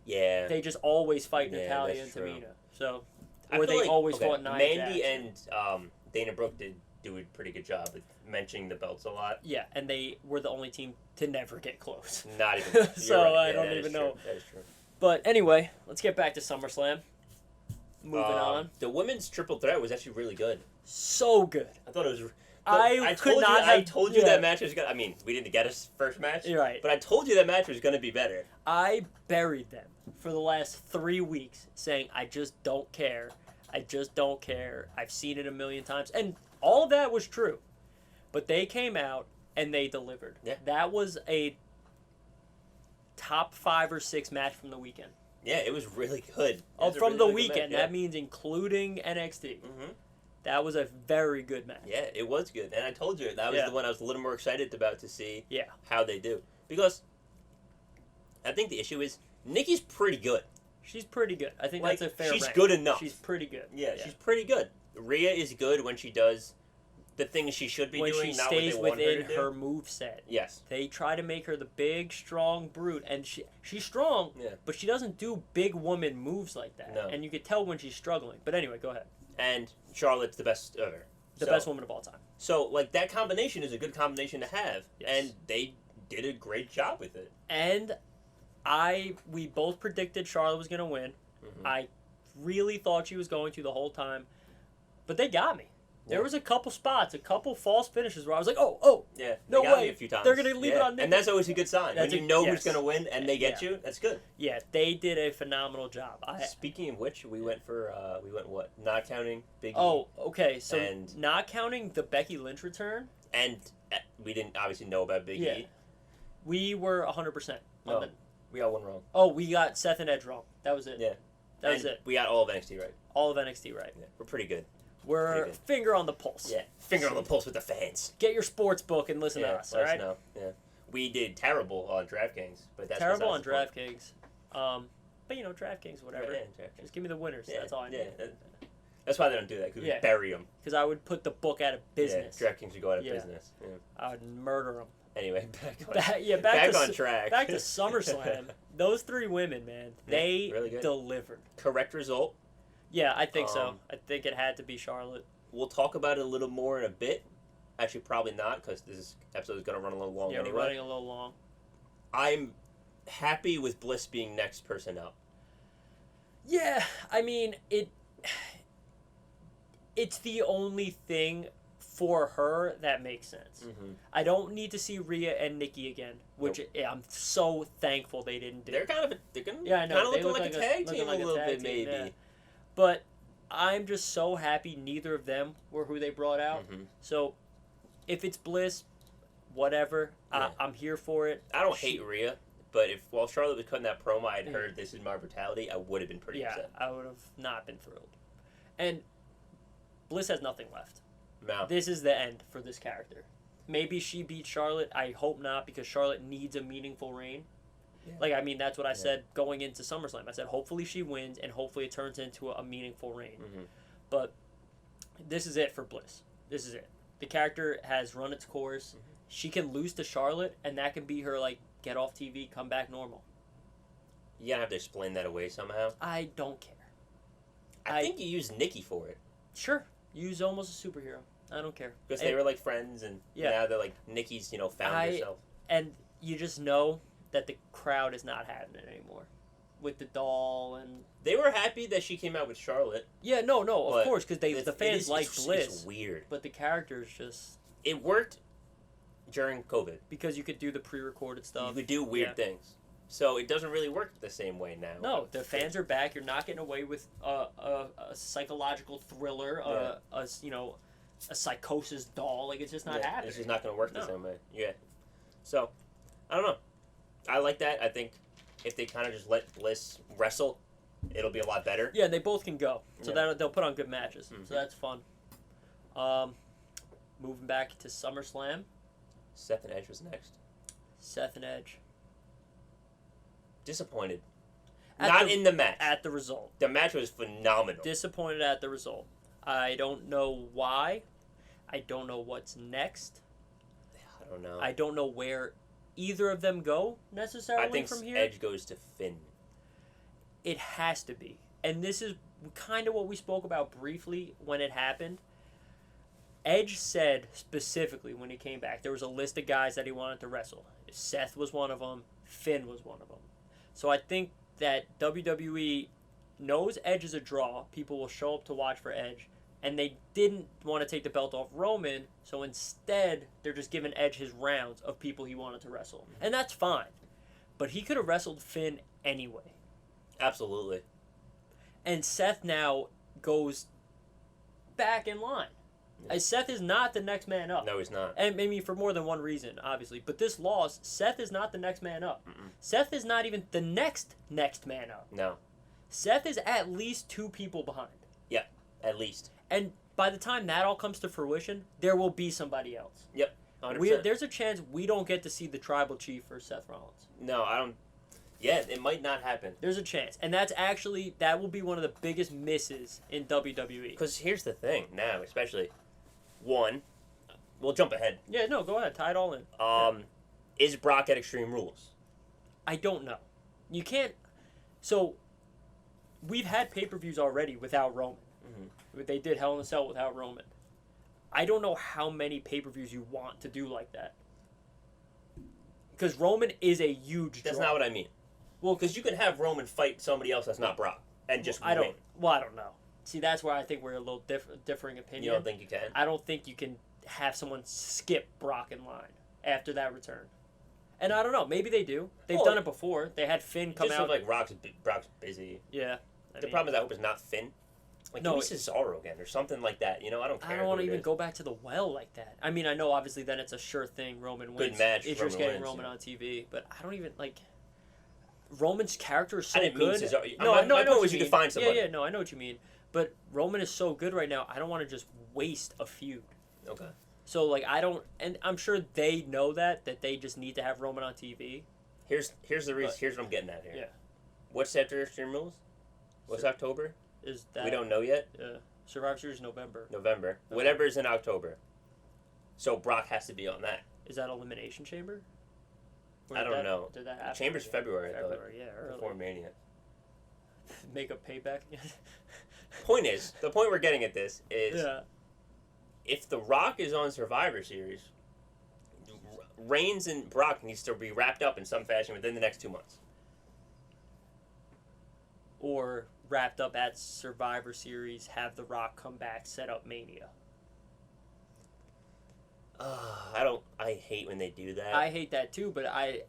Yeah. they just always fight Natalya and that's true. Tamina. So, I or feel they like, always okay, fought Nia Mandy Jax. and Dana Brooke did do a pretty good job at mentioning the belts a lot. Yeah, and they were the only team to never get close. Not even. You're So, right. I Yeah, don't that even is know. true. That is true. But anyway, let's get back to SummerSlam. Moving on. The women's triple threat was actually really good. So good. I thought it was. I could told not you, I have- told you yeah. that match was gonna. I mean, we didn't get a first match. You're right. But I told you that match was gonna be better. I buried them for the last 3 weeks saying, I just don't care. I just don't care. I've seen it a million times. And all of that was true. But they came out and they delivered. Yeah. That was a top 5 or 6 match from the weekend. Yeah, it was really good. It Oh, was a from really the good weekend. match, That means including NXT. Mm-hmm. That was a very good match. Yeah, it was good, and I told you that was Yeah. the one I was a little more excited about to see. Yeah. How they do, because I think the issue is Nikki's pretty good. She's pretty good. I think Like, that's a fair she's rank. good enough. She's pretty good. Yeah, she's pretty good. Rhea is good when she does the things she should be when doing, she not stays what they want within her to do. her moveset. Yes. They try to make her the big, strong brute, and she's strong, Yeah. but she doesn't do big woman moves like that. No. And you could tell when she's struggling. But anyway, go ahead. And Charlotte's the best ever. The best woman of all time. So, like, that combination is a good combination to have. Yes. And they did a great job with it. And we both predicted Charlotte was going to win. Mhm. I really thought she was going to the whole time. But they got me. There Yeah. was a couple spots, a couple false finishes where I was like, oh, Yeah. No they got way. me a few times. They're gonna leave it on Nikki. And that's always a good sign. That's when you a- know yes. who's going to win and they get Yeah. you, that's good. yeah, they did a phenomenal job. Speaking of which, we went what? Not counting Big E. Oh, okay. So And- not counting the Becky Lynch return, And we didn't obviously know about Big Yeah. E. we were 100%. No. On the, We got one wrong. oh, we got Seth and Edge wrong. That was it. Yeah. That was And it. We got all of NXT right. All of NXT right. Yeah. We're pretty good. We're Pretty good. finger on the pulse. Yeah. Finger on the pulse with the fans. Get your sports book and listen to us, all let right? know. Yeah. We did terrible on DraftKings, but that's Terrible on besides the point. DraftKings. But, DraftKings, whatever. Yeah, DraftKings. Just give me the winners. Yeah, That's all I yeah, need. that's why they don't do that, because Yeah. we bury them. Because I would put the book out of business. Yeah, DraftKings would go out of Yeah. business. Yeah. I would murder them. Anyway, back on, Back on to track. Back to SummerSlam. Those 3 women, man, they really good. delivered. Correct result. Yeah, I think so. Um, I think it had to be Charlotte. We'll talk about it a little more in a bit. Actually, probably not, because this episode is going to run a little long Yeah, anyway. we're running a little long. I'm happy with Bliss being next person up. Yeah, I mean, it's the only thing for her that makes sense. Mm-hmm. I don't need to see Rhea and Nikki again, which I'm so thankful they didn't do. They're kind of Yeah, I know. kind of They looking look like a like a- tag looking team like a a little tag bit, team, maybe. yeah. But I'm just so happy neither of them were who they brought out. Mhm. So if it's Bliss, whatever, Yeah. I'm here for it. I don't hate Rhea, but if while Charlotte was cutting that promo, I'd heard this is my brutality, I would have been pretty upset. I would have not been thrilled. And Bliss has nothing left. No. This is the end for this character. Maybe she beats Charlotte. I hope not, because Charlotte needs a meaningful reign. Yeah. Like, I mean, that's what I said going into SummerSlam. I said, hopefully she wins, and hopefully it turns into a meaningful reign. Mm-hmm. But this is it for Bliss. This is it. The character has run its course. Mm-hmm. She can lose to Charlotte, and that can be her, like, get off TV, come back normal. You gotta have to explain that away somehow. I don't care. I think you use Nikki for it. Sure. Use almost a superhero. I don't care. Because they were like friends, and now they're like Nikki's, found herself. And you just know that the crowd is not having it anymore. With the doll and... They were happy that she came out with Charlotte. Yeah, no, of course, because the fans like Bliss. It's weird. But the characters just... It worked during COVID. Because you could do the pre-recorded stuff. You could do weird things. So it doesn't really work the same way now. No, the fans are back. You're not getting away with a psychological thriller, a psychosis doll. Like, it's just not happening. It's just not going to work the same way. Yeah. So, I don't know. I like that. I think if they kind of just let Bliss wrestle, it'll be a lot better. Yeah, they both can go. So they'll put on good matches. Mm-hmm. So that's fun. Moving back to SummerSlam. Seth and Edge was next. Seth and Edge. Disappointed. Not in the match. At the result. The match was phenomenal. Disappointed at the result. I don't know why. I don't know what's next. I don't know. I don't know where either of them go necessarily from here. I think Edge goes to Finn. It has to be. And this is kind of what we spoke about briefly when it happened. Edge said specifically when he came back, there was a list of guys that he wanted to wrestle. Seth was one of them. Finn was one of them. So I think that WWE knows Edge is a draw. People will show up to watch for Edge. And they didn't want to take the belt off Roman, so instead they're just giving Edge his rounds of people he wanted to wrestle. And that's fine. But he could have wrestled Finn anyway. Absolutely. And Seth now goes back in line. Yeah. Seth is not the next man up. No, he's not. And maybe for more than one reason, obviously. But this loss, Seth is not the next man up. Mm-mm. Seth is not even the next man up. No. Seth is at least 2 people behind. Yeah, at least. And by the time that all comes to fruition, there will be somebody else. Yep, 100%. There's a chance we don't get to see the Tribal Chief for Seth Rollins. No, I don't. Yeah, it might not happen. There's a chance. And that will be one of the biggest misses in WWE. Because here's the thing now, especially... One, we'll jump ahead. Yeah, no, go ahead. Tie it all in. Is Brock at Extreme Rules? I don't know. You can't... So, we've had pay-per-views already without Roman. Mm-hmm. They did Hell in a Cell without Roman. I don't know how many pay-per-views you want to do like that. Because Roman is a huge draw. That's not what I mean. Well, because you can have Roman fight somebody else that's not Brock and just win. I don't know. See, that's where I think we're a little differing opinion. You don't think you can? I don't think you can have someone skip Brock in line after that return. And I don't know. Maybe they do. They've done it before. They had Finn come out. Just like Brock's busy. Yeah. The problem is I hope it's not Finn. Like, give me Cesaro again or something like that. I don't care. I don't want to even go back to the well like that. I mean, I know obviously then it's a sure thing Roman wins. Good match. It's just getting Roman on TV. But I don't even, like... Roman's character is so good. My point was you could find somebody. Yeah, no, I know what you mean. But Roman is so good right now, I don't want to just waste a feud. Okay. So, like, I don't... And I'm sure they know that they just need to have Roman on TV. Here's the reason. Here's what I'm getting at here. Yeah. What's after Extreme Rules? What's October? Is that... We don't know yet? Yeah. Survivor Series November. Okay. Whatever's in October. So Brock has to be on that. Is that Elimination Chamber? I don't know. Did that happen? Chamber's February, I thought. Yeah, early. Before Mania. Make a payback. The point we're getting at this is if The Rock is on Survivor Series, Reigns and Brock needs to be wrapped up in some fashion within the next 2 months. Or wrapped up at Survivor Series, have The Rock come back, set up Mania. I hate when they do that. I hate that too, but I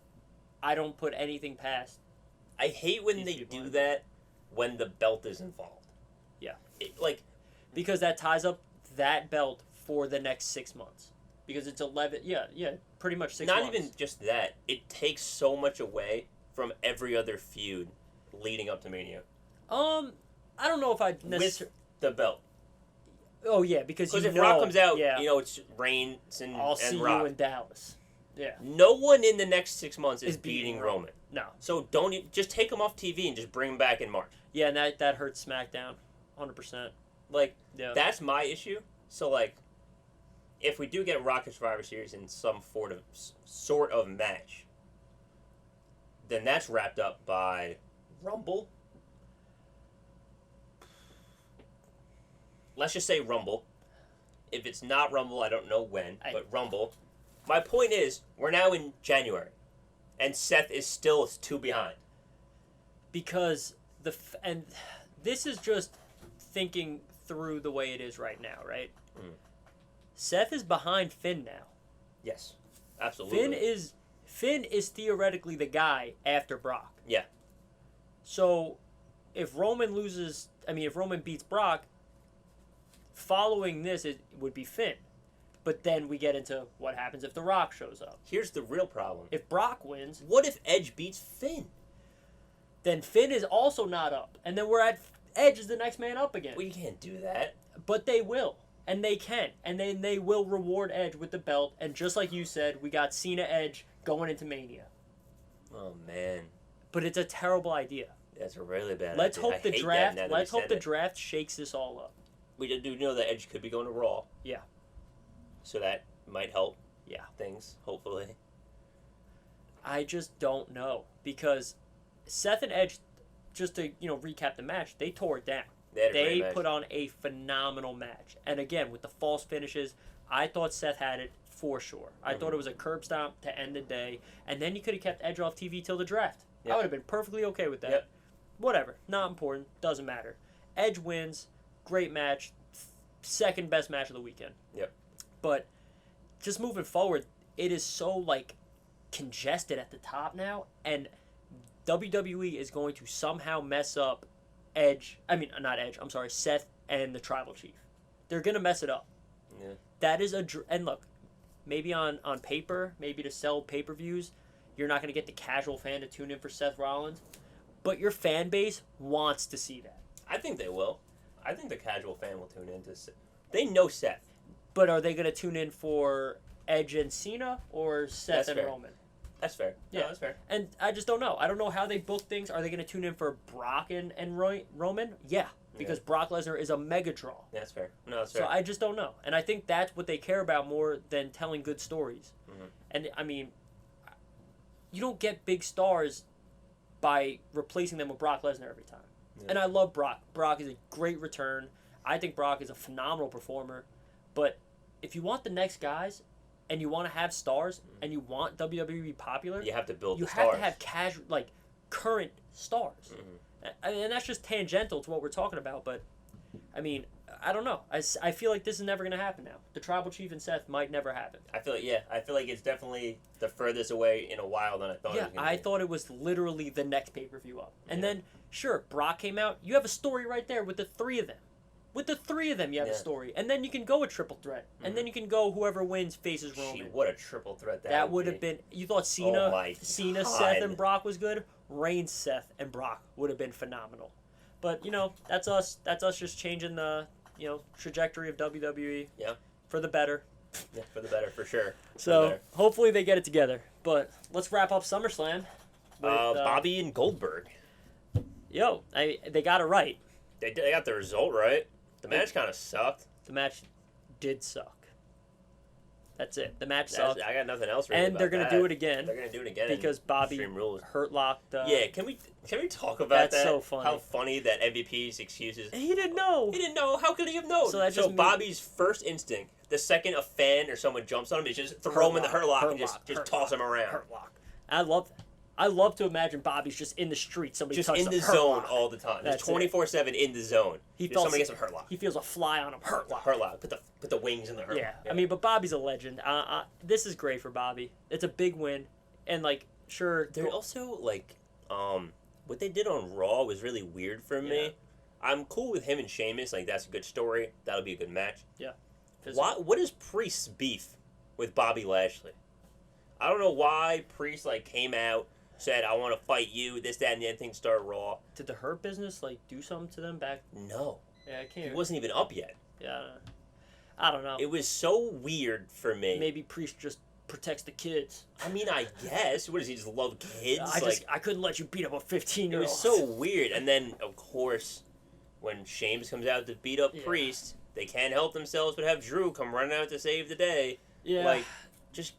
don't put anything past. I hate when they do that when the belt is involved. Yeah. Because that ties up that belt for the next 6 months. Because it's 11, pretty much 6 months. Not even just that. It takes so much away from every other feud leading up to Mania? I don't know if I With the belt. Oh yeah, because if Rock comes out, yeah, it's Reigns and I'll see Rock. you in Dallas. Yeah. No one in the next 6 months is beating Roman. No. So just take him off TV and just bring him back in March. Yeah, and that hurts SmackDown, 100%. Like, yeah. That's my issue. So like, if we do get Rock and Survivor Series in some sort of match, then that's wrapped up by Rumble. Let's just say Rumble. If it's not Rumble, I don't know when, but Rumble. My point is, we're now in January, and Seth is still 2 behind. Because and this is just thinking through the way it is right now, right? Mm. Seth is behind Finn now. Yes, absolutely. Finn is theoretically the guy after Brock. Yeah. So, if Roman beats Brock, following this it would be Finn. But then we get into what happens if The Rock shows up. Here's the real problem. If Brock wins... What if Edge beats Finn? Then Finn is also not up. And then we're at Edge is the next man up again. Well, you can't do that. But they will. And they can. And then they will reward Edge with the belt. And just like you said, we got Cena Edge going into Mania. Oh, man. But it's a terrible idea. That's a really bad Let's idea. Hope the draft. Let's hope the draft shakes this all up. We do know that Edge could be going to Raw. Yeah. So that might help. Yeah. Things, hopefully. I just don't know. Because Seth and Edge, just to recap the match, they tore it down. They put on a phenomenal match. And again, with the false finishes, I thought Seth had it for sure. I thought it was a curb stomp to end the day. And then you could have kept Edge off TV till the draft. Yep. I would have been perfectly okay with that. Yep. Whatever. Not important. Doesn't matter. Edge wins. Great match. Second best match of the weekend. Yep. But just moving forward, it is so, congested at the top now. And WWE is going to somehow mess up Seth and the Tribal Chief. They're going to mess it up. Yeah. That is and look, maybe on paper, maybe to sell pay-per-views, you're not going to get the casual fan to tune in for Seth Rollins, but your fan base wants to see that. I think they will. I think the casual fan will tune in to Seth. They know Seth. But are they going to tune in for Edge and Cena or Seth and Roman? That's fair. Yeah, no, that's fair. And I just don't know. I don't know how they book things. Are they going to tune in for Brock and Roman? Yeah, because Brock Lesnar is a mega draw. Yeah, that's fair. No, that's fair. So I just don't know. And I think that's what they care about more than telling good stories. Mm-hmm. And, you don't get big stars by replacing them with Brock Lesnar every time. Yeah. And I love Brock. Brock is a great return. I think Brock is a phenomenal performer. But if you want the next guys... and you want to have stars, and you want WWE to be popular, you have to build the stars. You have to have current stars. Mm-hmm. And that's just tangential to what we're talking about, but, I don't know. I feel like this is never going to happen now. The Tribal Chief and Seth might never happen. I feel like it's definitely the furthest away in a while than I thought it was going to be. I thought it was literally the next pay-per-view up. And then, sure, Brock came out. You have a story right there with the three of them. With the three of them, you have a story. And then you can go a triple threat. And then you can go whoever wins faces Roman. What a triple threat that would have been. You thought Cena, Seth, and Brock was good? Reigns, Seth, and Brock would have been phenomenal. But, that's us. That's us just changing the, trajectory of WWE. Yeah. For the better. Yeah, for the better, for sure. So, hopefully they get it together. But let's wrap up SummerSlam. With, Bobby and Goldberg. They got it right. They got the result right. The match kind of sucked. The match did suck. That's it. The match sucked. I got nothing else really and they're going to do it again. They're going to do it again. Because Bobby hurt locked. Yeah, can we talk about that? That's so funny. How funny that MVP's excuses. He didn't know. How could he have known? So Bobby's first instinct, the second a fan or someone jumps on him, is just throw him in the hurt lock and just toss him around. Hurt lock. I love that. I love to imagine Bobby's just in the street. Somebody just touched in the zone all the time. Just 24/7 in the zone. Somebody gets a hurt lock. He feels a fly on him. Hurt lock. Hurt lock. Put the wings in the hurt. Yeah. But Bobby's a legend. This is great for Bobby. It's a big win, and sure. They're also what they did on Raw was really weird for me. Yeah. I'm cool with him and Sheamus. That's a good story. That'll be a good match. Yeah. What is Priest's beef with Bobby Lashley? I don't know why Priest came out said, I want to fight you, this, that, and the other thing, start Raw. Did the Hurt Business, like, do something to them back? No. Yeah, I can't. He wasn't even up yet. Yeah, I don't know. It was so weird for me. Maybe Priest just protects the kids. I mean, I guess. What does he just love kids? I couldn't let you beat up a 15-year-old. It was so weird. And then, of course, when Sheamus comes out to beat up Priest, they can't help themselves but have Drew come running out to save the day. Yeah. Like, just,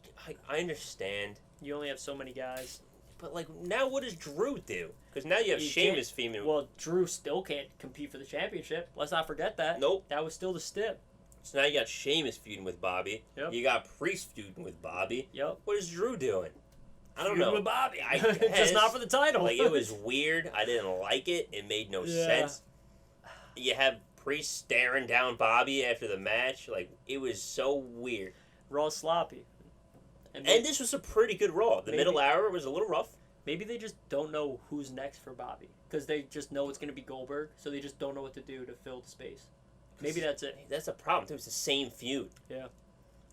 I understand. You only have so many guys. But, like, now what does Drew do? Because now you have Sheamus feuding. Well, Drew still can't compete for the championship. Let's not forget that. Nope. That was still the stip. So now you got Sheamus feuding with Bobby. Yep. You got Priest feuding with Bobby. Yep. What is Drew doing? I don't Feuding know. with Bobby. I guess. Just not for the title. Like, it was weird. I didn't like it. It made no sense. You have Priest staring down Bobby after the match. Like, it was so weird. Raw sloppy. And this was a pretty good Raw. The middle hour was a little rough. Maybe they just don't know who's next for Bobby. Because they just know it's going to be Goldberg, so they just don't know what to do to fill the space. Maybe that's it. That's a problem, too. It's the same feud. Yeah.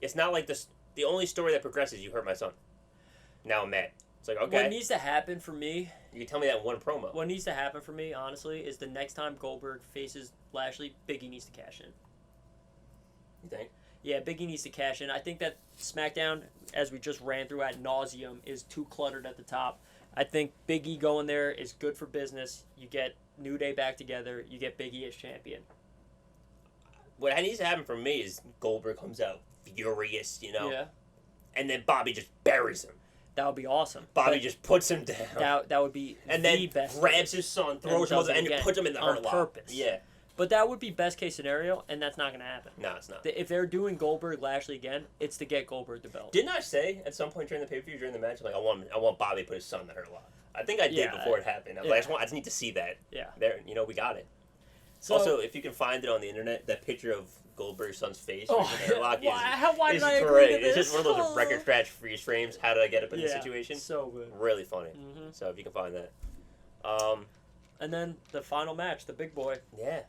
It's not like this. The only story that progresses, you hurt my son. Now I'm mad. It's like, okay. What needs to happen for me... You can tell me that in one promo. What needs to happen for me, honestly, is the next time Goldberg faces Lashley, Big E needs to cash in. You think? Yeah, Big E needs to cash in. I think that SmackDown, as we just ran through ad nauseum, is too cluttered at the top. I think Big E going there is good for business. You get New Day back together. You get Big E as champion. What needs to happen for me is Goldberg comes out furious, you know? Yeah. And then Bobby just buries him. That would be awesome. Bobby just puts him down. That would be and the then best grabs his son, throws him, and puts him in the hurt lock. purpose. Yeah. But that would be best case scenario, and that's not going to happen. No, it's not. If they're doing Goldberg Lashley again, it's to get Goldberg the belt. Didn't I say at some point during the pay-per-view, during the match, like I want Bobby to put his son in the hurt lock? I think I did before it happened. I was like, I just need to see that. Yeah. There, we got it. So, also, if you can find it on the internet, that picture of Goldberg's son's face in the hurt lock why did I agree great. to this? It's just one of those record scratch freeze frames. How did I get up in this situation? So good. Really funny. Mm-hmm. So if you can find that. And then the final match, the big boy. Yeah.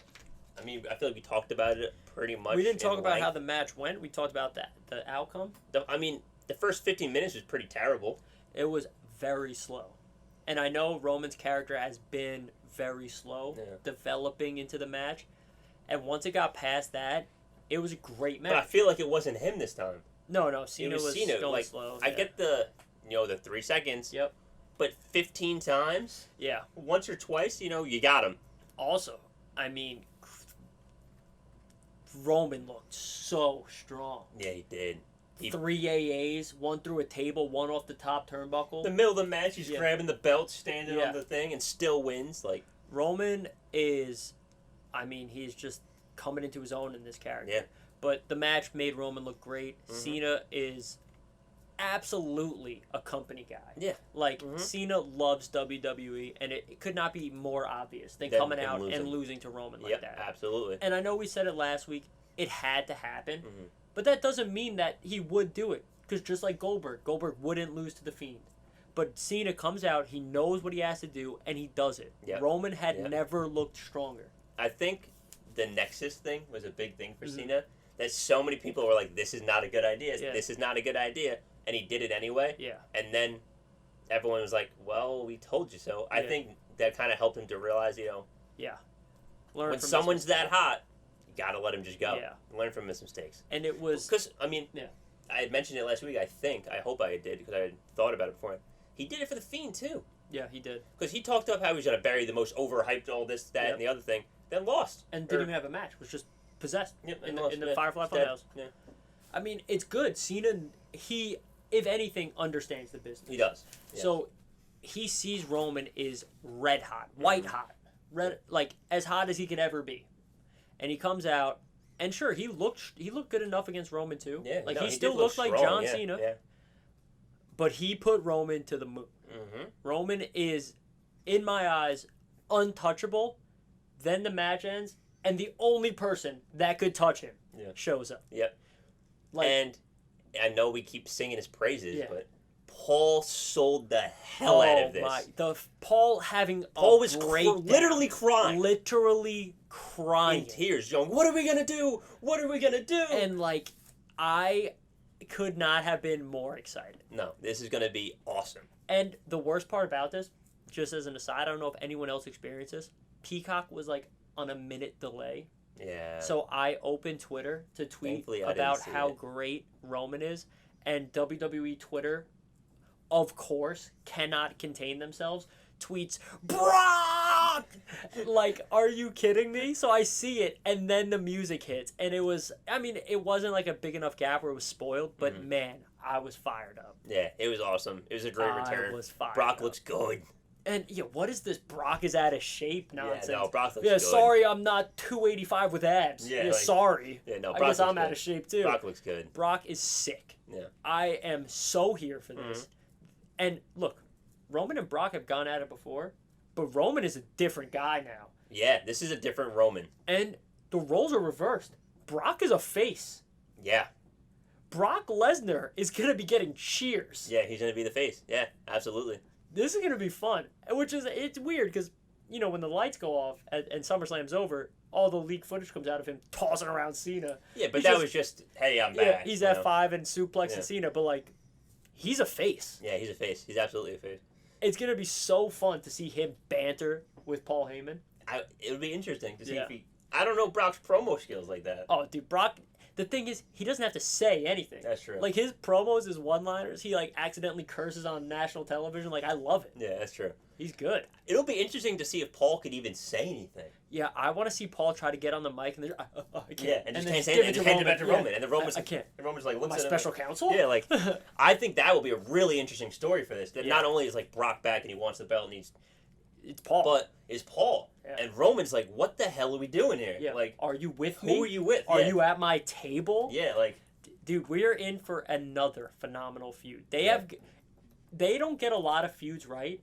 I mean, I feel like we talked about it pretty much. We didn't talk about how the match went. We talked about the outcome. The first 15 minutes was pretty terrible. It was very slow. And I know Roman's character has been very slow developing into the match. And once it got past that, it was a great match. But I feel like it wasn't him this time. No, Cena was Cena. going Like, slow. I get the 3 seconds. Yep. But 15 times? Yeah. Once or twice, you got him. Also, I mean, Roman looked so strong. Yeah, he did. 3 AAs, one through a table, one off the top turnbuckle. The middle of the match, he's grabbing the belt, standing on the thing, and still wins. Like Roman is, he's just coming into his own in this character. Yeah. But the match made Roman look great. Mm-hmm. Cena is absolutely a company guy. Yeah. Like, Cena loves WWE, and it could not be more obvious than coming out and losing to Roman like that. Absolutely. And I know we said it last week, it had to happen, but that doesn't mean that he would do it. Because just like Goldberg wouldn't lose to The Fiend. But Cena comes out, he knows what he has to do, and he does it. Yep. Roman had never looked stronger. I think the Nexus thing was a big thing for Cena. That so many people were like, this is not a good idea. Yeah. This is not a good idea. And he did it anyway. Yeah. And then everyone was like, well, we told you so. I think that kind of helped him to realize, Yeah. When someone's that hot, you got to let him just go. Yeah. Learn from his mistakes. And it was... Because, I had mentioned it last week, I hope I did, because I had thought about it before. He did it for The Fiend, too. Yeah, he did. Because he talked up how he was going to bury the most overhyped, all this, that, and the other thing, then lost. And didn't even have a match. Was just possessed in the Firefly Funhouse. Yeah. I mean, it's good. Cena, he, if anything, understands the business. He does. Yeah. So he sees Roman is red hot, white hot, like as hot as he could ever be, and he comes out, and sure, he looked good enough against Roman too. Yeah, like he still looked like John Cena. Yeah. But he put Roman to the moon. Mm-hmm. Roman is, in my eyes, untouchable. Then the match ends, and the only person that could touch him shows up. Yep. And I know we keep singing his praises, but Paul sold the hell out of this. Paul was literally crying. Literally crying. In tears, going, what are we going to do? What are we going to do? And, I could not have been more excited. No, this is going to be awesome. And the worst part about this, just as an aside, I don't know if anyone else experienced this. Peacock was like on a minute delay. Yeah. So I opened Twitter to tweet about how great Roman is, and WWE Twitter, of course, cannot contain themselves. Tweets, Brock! Like, are you kidding me? So I see it, and then the music hits, and it wasn't like a big enough gap where it was spoiled, but man, I was fired up. Yeah, it was awesome. It was a great return. I was fired Brock up. looks good. And what is this Brock is out of shape nonsense? Yeah, no, Brock looks good. Sorry, I'm not 285 with abs. Yeah, sorry. Yeah, no, I guess I'm out of shape too. Brock looks good. Brock is sick. Yeah. I am so here for this. And look, Roman and Brock have gone at it before, but Roman is a different guy now. Yeah, this is a different Roman. And the roles are reversed. Brock is a face. Yeah. Brock Lesnar is going to be getting cheers. Yeah, he's going to be the face. Yeah, absolutely. This is going to be fun. It's weird because, when the lights go off and SummerSlam's over, all the leaked footage comes out of him tossing around Cena. Yeah, but that was just, hey, I'm back. Yeah, he's F5 and suplexing Cena, but he's a face. Yeah, he's a face. He's absolutely a face. It's going to be so fun to see him banter with Paul Heyman. It would be interesting to see if I don't know Brock's promo skills like that. Oh, dude, Brock... The thing is, he doesn't have to say anything. That's true. Like, his promos, his one-liners, he, accidentally curses on national television. I love it. Yeah, that's true. He's good. It'll be interesting to see if Paul could even say anything. Yeah, I want to see Paul try to get on the mic, and I can't. Yeah, and just can't say anything, and hand it back to Roman. And the Roman's I can't. And Roman's looks my at him. Special counsel? Yeah, I think that will be a really interesting story for this. That not only is, Brock back and he wants the belt and it's Paul. But it's Paul. Yeah. And Roman's what the hell are we doing here? Yeah. Are you with me? Who are you with? Are you at my table? Yeah, Dude, we are in for another phenomenal feud. They don't get a lot of feuds right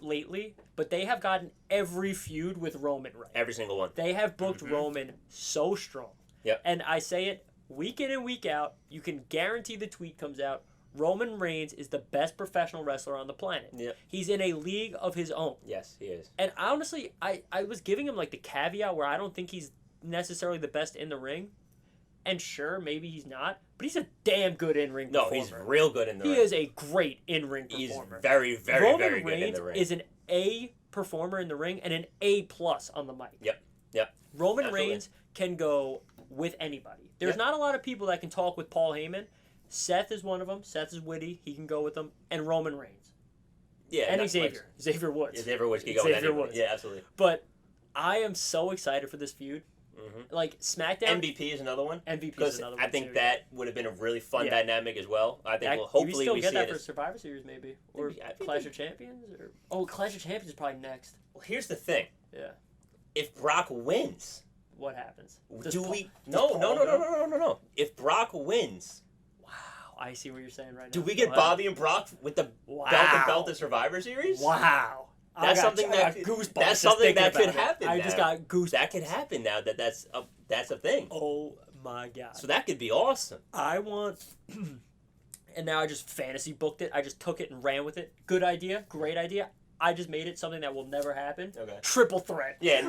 lately, but they have gotten every feud with Roman right. Every single one. They have booked Roman so strong. Yep. And I say it week in and week out, you can guarantee the tweet comes out, Roman Reigns is the best professional wrestler on the planet. Yep. He's in a league of his own. Yes, he is. And honestly, I was giving him the caveat where I don't think he's necessarily the best in the ring. And sure, maybe he's not, but he's a damn good in-ring performer. No, he's real good in the ring. He is a great in-ring performer. He's very, very, very good in the ring. Roman Reigns is an A performer in the ring and an A+ on the mic. Yep. Roman Reigns can go with anybody. There's not a lot of people that can talk with Paul Heyman. Seth is one of them. Seth is witty. He can go with them. And Roman Reigns. Yeah. And Xavier. Xavier Woods. Yeah, Xavier Woods can go with anybody. Yeah, absolutely. But I am so excited for this feud. SmackDown. MVP is another one. MVP is another one. I think that would have been a really fun dynamic as well. I think hopefully we see get that it for Survivor Series maybe. Or Clash of Champions. Clash of Champions is probably next. Well, here's the thing. Yeah. If Brock wins, what happens? No. If Brock wins, wow, I see what you're saying right now. Do we get Bobby and Brock with the belt of Survivor Series? Wow. That's something that could happen. I just got goosebumps. That could happen now. That's a thing. Oh my god. So that could be awesome. I want, and now I just fantasy booked it. I just took it and ran with it. Good idea. Great idea. I just made it something that will never happen. Okay. Triple threat. Yeah.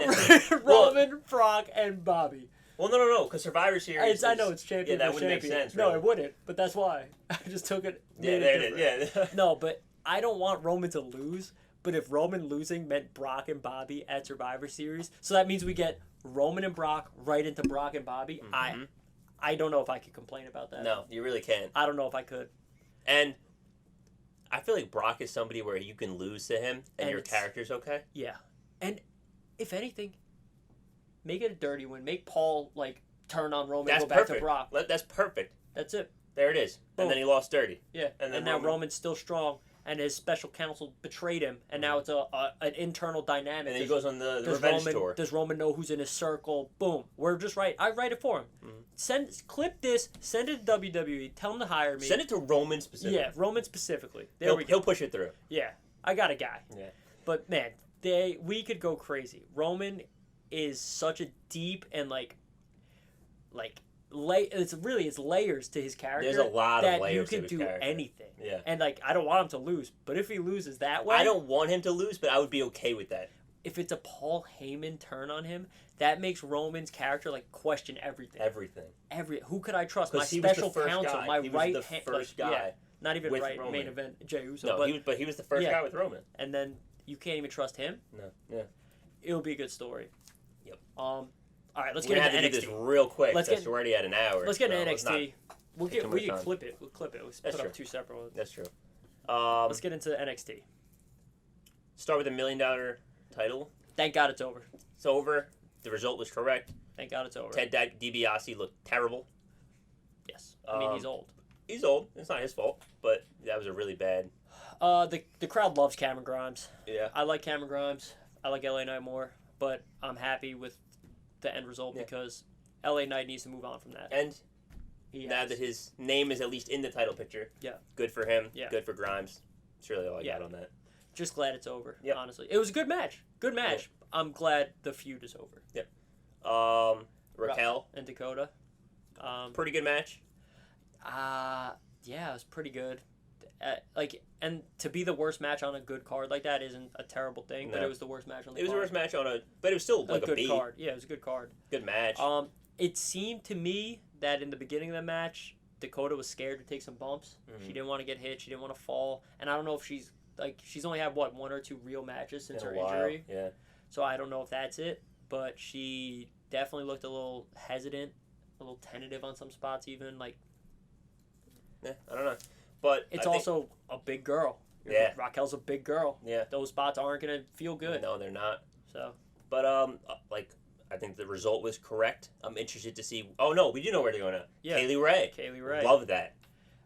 Roman, Brock, and Bobby. Well, no, because Survivor Series. I know it's champion. Yeah, that wouldn't make sense. Really. No, it wouldn't. But that's why I just took it. Yeah, there it is. Yeah. No, but I don't want Roman to lose. But if Roman losing meant Brock and Bobby at Survivor Series, so that means we get Roman and Brock right into Brock and Bobby. I don't know if I could complain about that. No, you really can't. I don't know if I could. And I feel like Brock is somebody where you can lose to him and your character's okay. Yeah. And if anything, make it a dirty win. Make Paul turn on Roman and go back to Brock. That's perfect. That's it. There it is. Boom. And then he lost dirty. Yeah. And now Roman's still strong. And his special counsel betrayed him, and now it's an internal dynamic. And then he goes on the revenge tour. Does Roman know who's in his circle? Boom. We're just right. I write it for him. Clip this, send it to WWE, tell him to hire me. Send it to Roman specifically. Yeah, Roman specifically. He'll push it through. Yeah, I got a guy. Yeah. But man, we could go crazy. Roman is such a deep and it's layers to his character. There's a lot of layers that you can do anything. Yeah. And I don't want him to lose, but if he loses that way, I don't want him to lose, but I would be okay with that. If it's a Paul Heyman turn on him, that makes Roman's character question everything. Everything. Who could I trust? My special counsel, my right hand. First guy. Yeah. not even with right Roman. main event Jey Uso. No, but he was the first guy with Roman. And then you can't even trust him. No, yeah. It'll be a good story. Yep. All right, let's We're get gonna into have to NXT. do this real quick. Let's We're already at an hour. Let's get into so NXT. We can clip it. We'll clip it. We'll That's put true. up 2 separate ones. That's true. Let's get into NXT. Start with $1 million title. Thank God it's over. It's over. The result was correct. Thank God it's over. Ted DiBiase looked terrible. Yes. I mean, he's old. He's old. It's not his fault, but that was a really bad. The crowd loves Cameron Grimes. Yeah. I like Cameron Grimes. I like LA Knight more, but I'm happy with the end result because LA Knight needs to move on from that. And now that his name is at least in the title picture, good for him. Yeah. Good for Grimes. That's really all I got on that. Just glad it's over. Yep. Honestly, it was a good match. Good match. Yep. I'm glad the feud is over. Yep. Raquel and Dakota. Pretty good match. Yeah, it was pretty good. And to be the worst match on a good card like that isn't a terrible thing, but it was the worst match on the card. It was the worst match on but it was still like a good beat. card. Yeah, it was a good card. Good match. It seemed to me that in the beginning of the match, Dakota was scared to take some bumps. She didn't want to get hit. She didn't want to fall. And I don't know if she's only had 1 or 2 real matches since her injury. Yeah. So I don't know if that's it, but she definitely looked a little hesitant, a little tentative on some spots even. Yeah, I don't know. But it's also a big girl. Yeah. Raquel's a big girl. Yeah. Those spots aren't going to feel good. No, they're not. So. But, I think the result was correct. I'm interested to see. Oh, no, we do know where they're going now. Yeah. Kaylee Ray. Love that.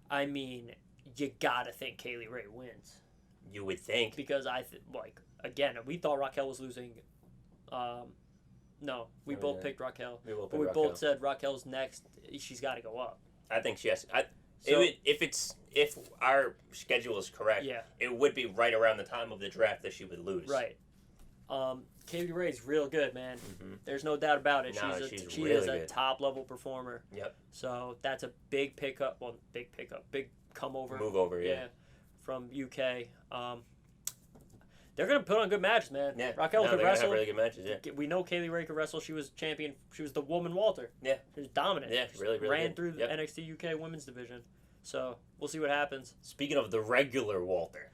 I mean, you got to think Kaylee Ray wins. You would think. Because again, we thought Raquel was losing. No, we both picked Raquel. We both said Raquel's next. She's got to go up. I think she has. If our schedule is correct, it would be right around the time of the draft that she would lose. Right. Kaylee Ray's real good, man. Mm-hmm. There's no doubt about it. She is a top level performer. Yep. So that's a big pickup. Well, big come over. Move over, yeah. From UK. They're gonna put on good matches, man. Yeah. Raquel could wrestle. Have really good matches. Yeah. We know Kaylee Ray could wrestle. She was champion. She was the woman Walter. Yeah. She was dominant. Yeah, She really ran good. through the NXT UK women's division. So we'll see what happens. Speaking of the regular Walter.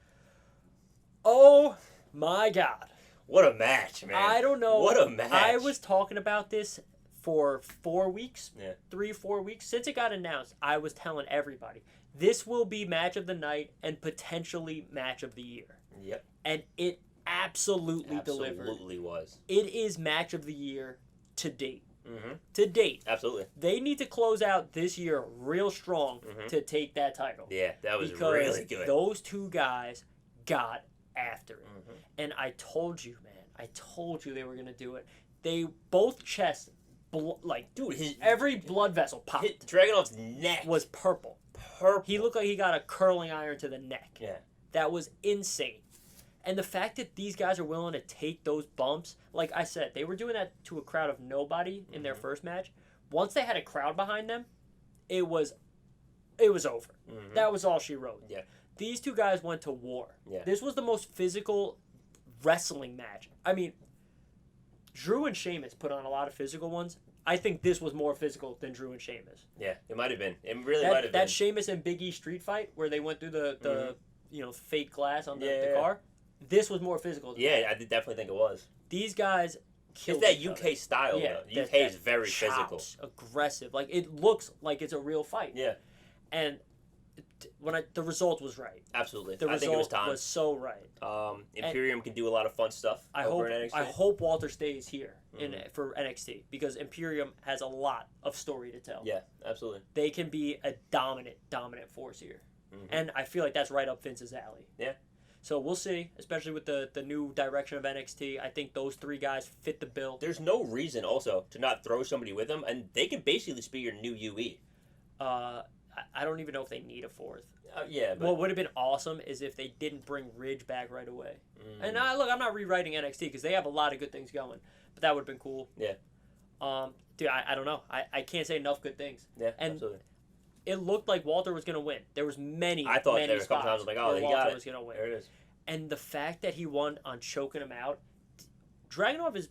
Oh my God. What a match, man. I don't know. What a match. I was talking about this for 4 weeks. Yeah. 3-4 weeks. Since it got announced, I was telling everybody, this will be match of the night and potentially match of the year. Yep. And it absolutely delivered. Absolutely was. It is match of the year to date. Mm-hmm. To date. Absolutely. They need to close out this year real strong to take that title. Yeah, that was because really good. Those 2 guys got after it. Mm-hmm. And I told you, man. I told you they were going to do it. They both chests, every blood vessel popped. Dragunov's neck was purple. He looked like he got a curling iron to the neck. Yeah. That was insane. And the fact that these guys are willing to take those bumps, like I said, they were doing that to a crowd of nobody in their first match. Once they had a crowd behind them, it was over. Mm-hmm. That was all she wrote. Yeah. These 2 guys went to war. Yeah. This was the most physical wrestling match. I mean, Drew and Sheamus put on a lot of physical ones. I think this was more physical than Drew and Sheamus. Yeah, it might have been. It really might have been. That Sheamus and Big E street fight where they went through the fake glass on the car. This was more physical. Yeah, I definitely think it was. These guys killed It's that UK style, though. UK is very physical. Aggressive. Like, it looks like it's a real fight. Yeah. And the result was right. Absolutely. The I think it was result time. was so right. Imperium can do a lot of fun stuff over at NXT. I hope Walter stays here for NXT because Imperium has a lot of story to tell. Yeah, absolutely. They can be a dominant force here. Mm-hmm. And I feel like that's right up Vince's alley. Yeah. So we'll see, especially with the new direction of NXT. I think those 3 guys fit the bill. There's no reason also to not throw somebody with them, and they can basically be your new UE. I don't even know if they need a 4th. Yeah, but what would have been awesome is if they didn't bring Ridge back right away. And I'm not rewriting NXT because they have a lot of good things going, but that would have been cool. Yeah. Dude, I don't know. I can't say enough good things. Yeah, and absolutely. It looked like Walter was going to win. There was many. I thought many there was a couple times like, oh, he Walter got it. was going to win. There it is. And the fact that he won on choking him out, Dragunov is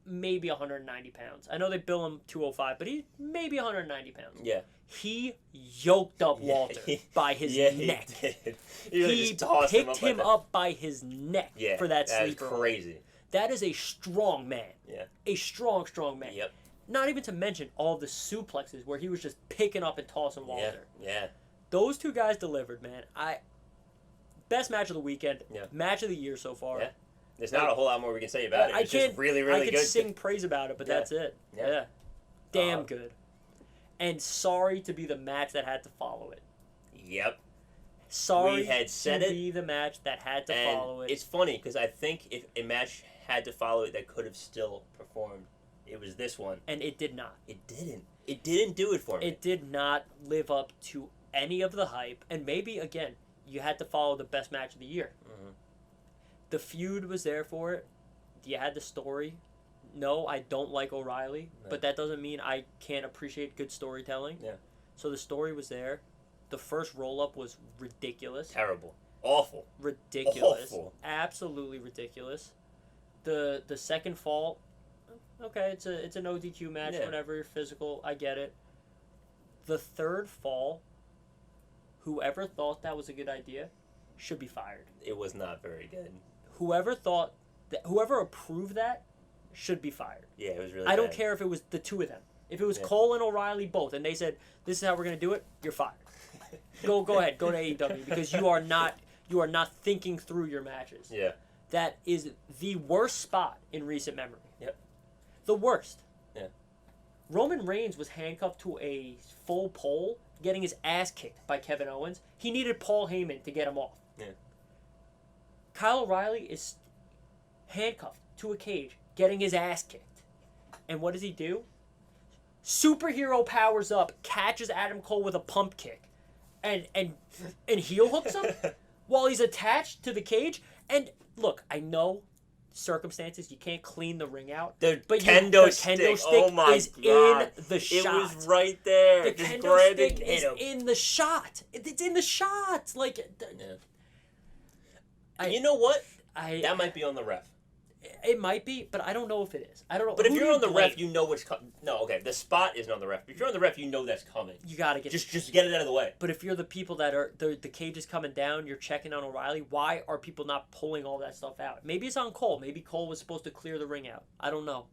maybe 190 pounds. I know they bill him 205, but he's maybe 190 pounds. Yeah. He yoked up Walter by his neck. He did. He picked him up by his neck for that sleeper. That's crazy. That is a strong man. Yeah. A strong man. Yep. Not even to mention all the suplexes where he was just picking up and tossing Walter. Yeah. Those two guys delivered, man. Best match of the weekend. Yeah. Match of the year so far. Yeah. There's not a whole lot more we can say about it. It's just really, really good. I could sing praise about it, but that's it. Yeah. Damn good. And sorry to be the match that had to follow it. Yep. Sorry we had said to be the match that had to follow it. It's funny because I think if a match had to follow it that could have still performed, it was this one. And it did not. It didn't. It didn't do it for me. It did not live up to any of the hype. And maybe, again, you had to follow the best match of the year. Mm-hmm. The feud was there for it. You had the story. No, I don't like O'Reilly, but that doesn't mean I can't appreciate good storytelling. Yeah. So the story was there. The first roll-up was ridiculous. Terrible. Awful. Ridiculous. Awful. Absolutely ridiculous. The second fall, okay, it's an ODQ match, whatever, you're physical, I get it. The third fall, whoever thought that was a good idea should be fired. It was not very good. Whoever approved that should be fired. Yeah, it was really I don't care if it was the two of them. If it was Cole and O'Reilly both, and they said, this is how we're going to do it, you're fired. Go ahead, go to AEW, because you are not thinking through your matches. Yeah. That is the worst spot in recent memory. Yep. The worst. Yeah. Roman Reigns was handcuffed to a full pole, getting his ass kicked by Kevin Owens. He needed Paul Heyman to get him off. Yeah. Kyle O'Reilly is handcuffed to a cage, getting his ass kicked. And what does he do? Superhero powers up, catches Adam Cole with a pump kick, and heel hooks him while he's attached to the cage. And look, I know circumstances, you can't clean the ring out. The kendo stick oh my is God. In the shot. It was right there. The just kendo stick hit is him. in the shot. It's in the shot. Like, you know what? That might be on the ref. It might be, but I don't know if it is. I don't know. But if you're on the ref, you know what's coming. No, okay, the spot isn't on the ref. If you're on the ref, you know that's coming. You gotta get just get it out of the way. But if you're the people that are the cage is coming down, you're checking on O'Reilly. Why are people not pulling all that stuff out? Maybe it's on Cole. Maybe Cole was supposed to clear the ring out. I don't know.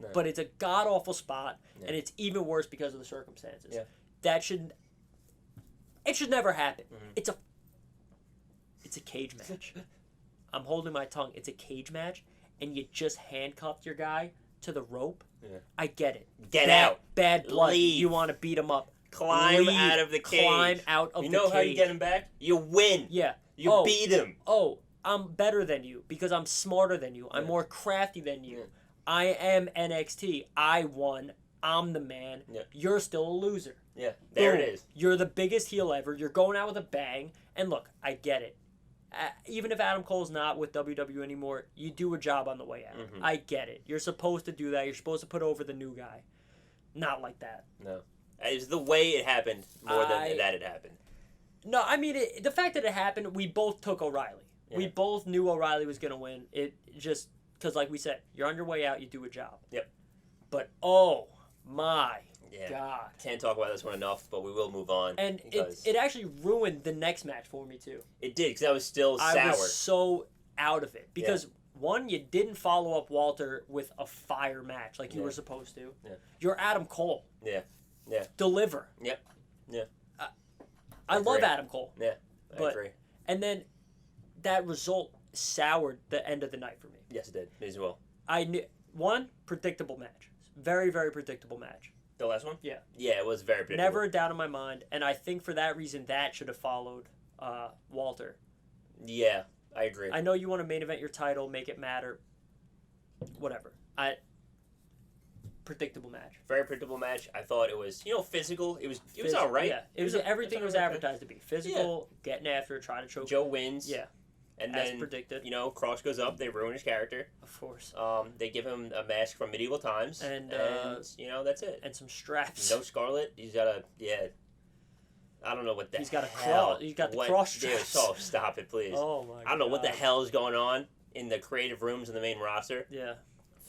No. But it's a god awful spot, and it's even worse because of the circumstances. Yeah. It should never happen. Mm-hmm. It's a cage match. I'm holding my tongue. It's a cage match. And you just handcuffed your guy to the rope. Yeah. I get it. Get out. Bad blood. Leave. You want to beat him up. Out of the cage. Climb out of the cage. You know how you get him back? You win. Yeah. You beat him. Oh, I'm better than you because I'm smarter than you. I'm more crafty than you. I am NXT. I won. I'm the man. Yeah. You're still a loser. Yeah. There Boom. it is. You're the biggest heel ever. You're going out with a bang. And look, I get it. Even if Adam Cole's not with WWE anymore, you do a job on the way out. Mm-hmm. I get it. You're supposed to do that. You're supposed to put over the new guy. Not like that. No. It's the way it happened more than that it happened. No, I mean, the fact that it happened, we both took O'Reilly. Yeah. We both knew O'Reilly was going to win. It just, because like we said, you're on your way out, you do a job. Yep. But, oh, my God. Can't talk about this one enough, but we will move on. And it actually ruined the next match for me, too. It did, because I was still sour. I was so out of it. Because, one, you didn't follow up Walter with a fire match like you were supposed to. Yeah. You're Adam Cole. Yeah. Yeah. Deliver. Yep. Yeah. I love Adam Cole. Yeah. I agree. And then that result soured the end of the night for me. Yes, it did. Me as well. I knew, one, predictable match. Very, very predictable match. The last one? Yeah. Yeah, it was very predictable. Never a doubt in my mind. And I think for that reason, that should have followed Walter. Yeah, I agree. I know you want to main event your title, make it matter. Whatever. Predictable match. Very predictable match. I thought it was, physical. It was all right. Yeah, it was everything was advertised to be. Physical, getting after it, trying to choke. Joe wins. Yeah. And as then, predicted. Cross goes up. They ruin his character. Of course. They give him a mask from medieval times. And that's it. And some straps. No Scarlet. He's got I don't know what the He's got hell. He's got the cross straps. Oh, stop it, please. Oh, my God. I don't know what the hell is going on in the creative rooms in the main roster. Yeah.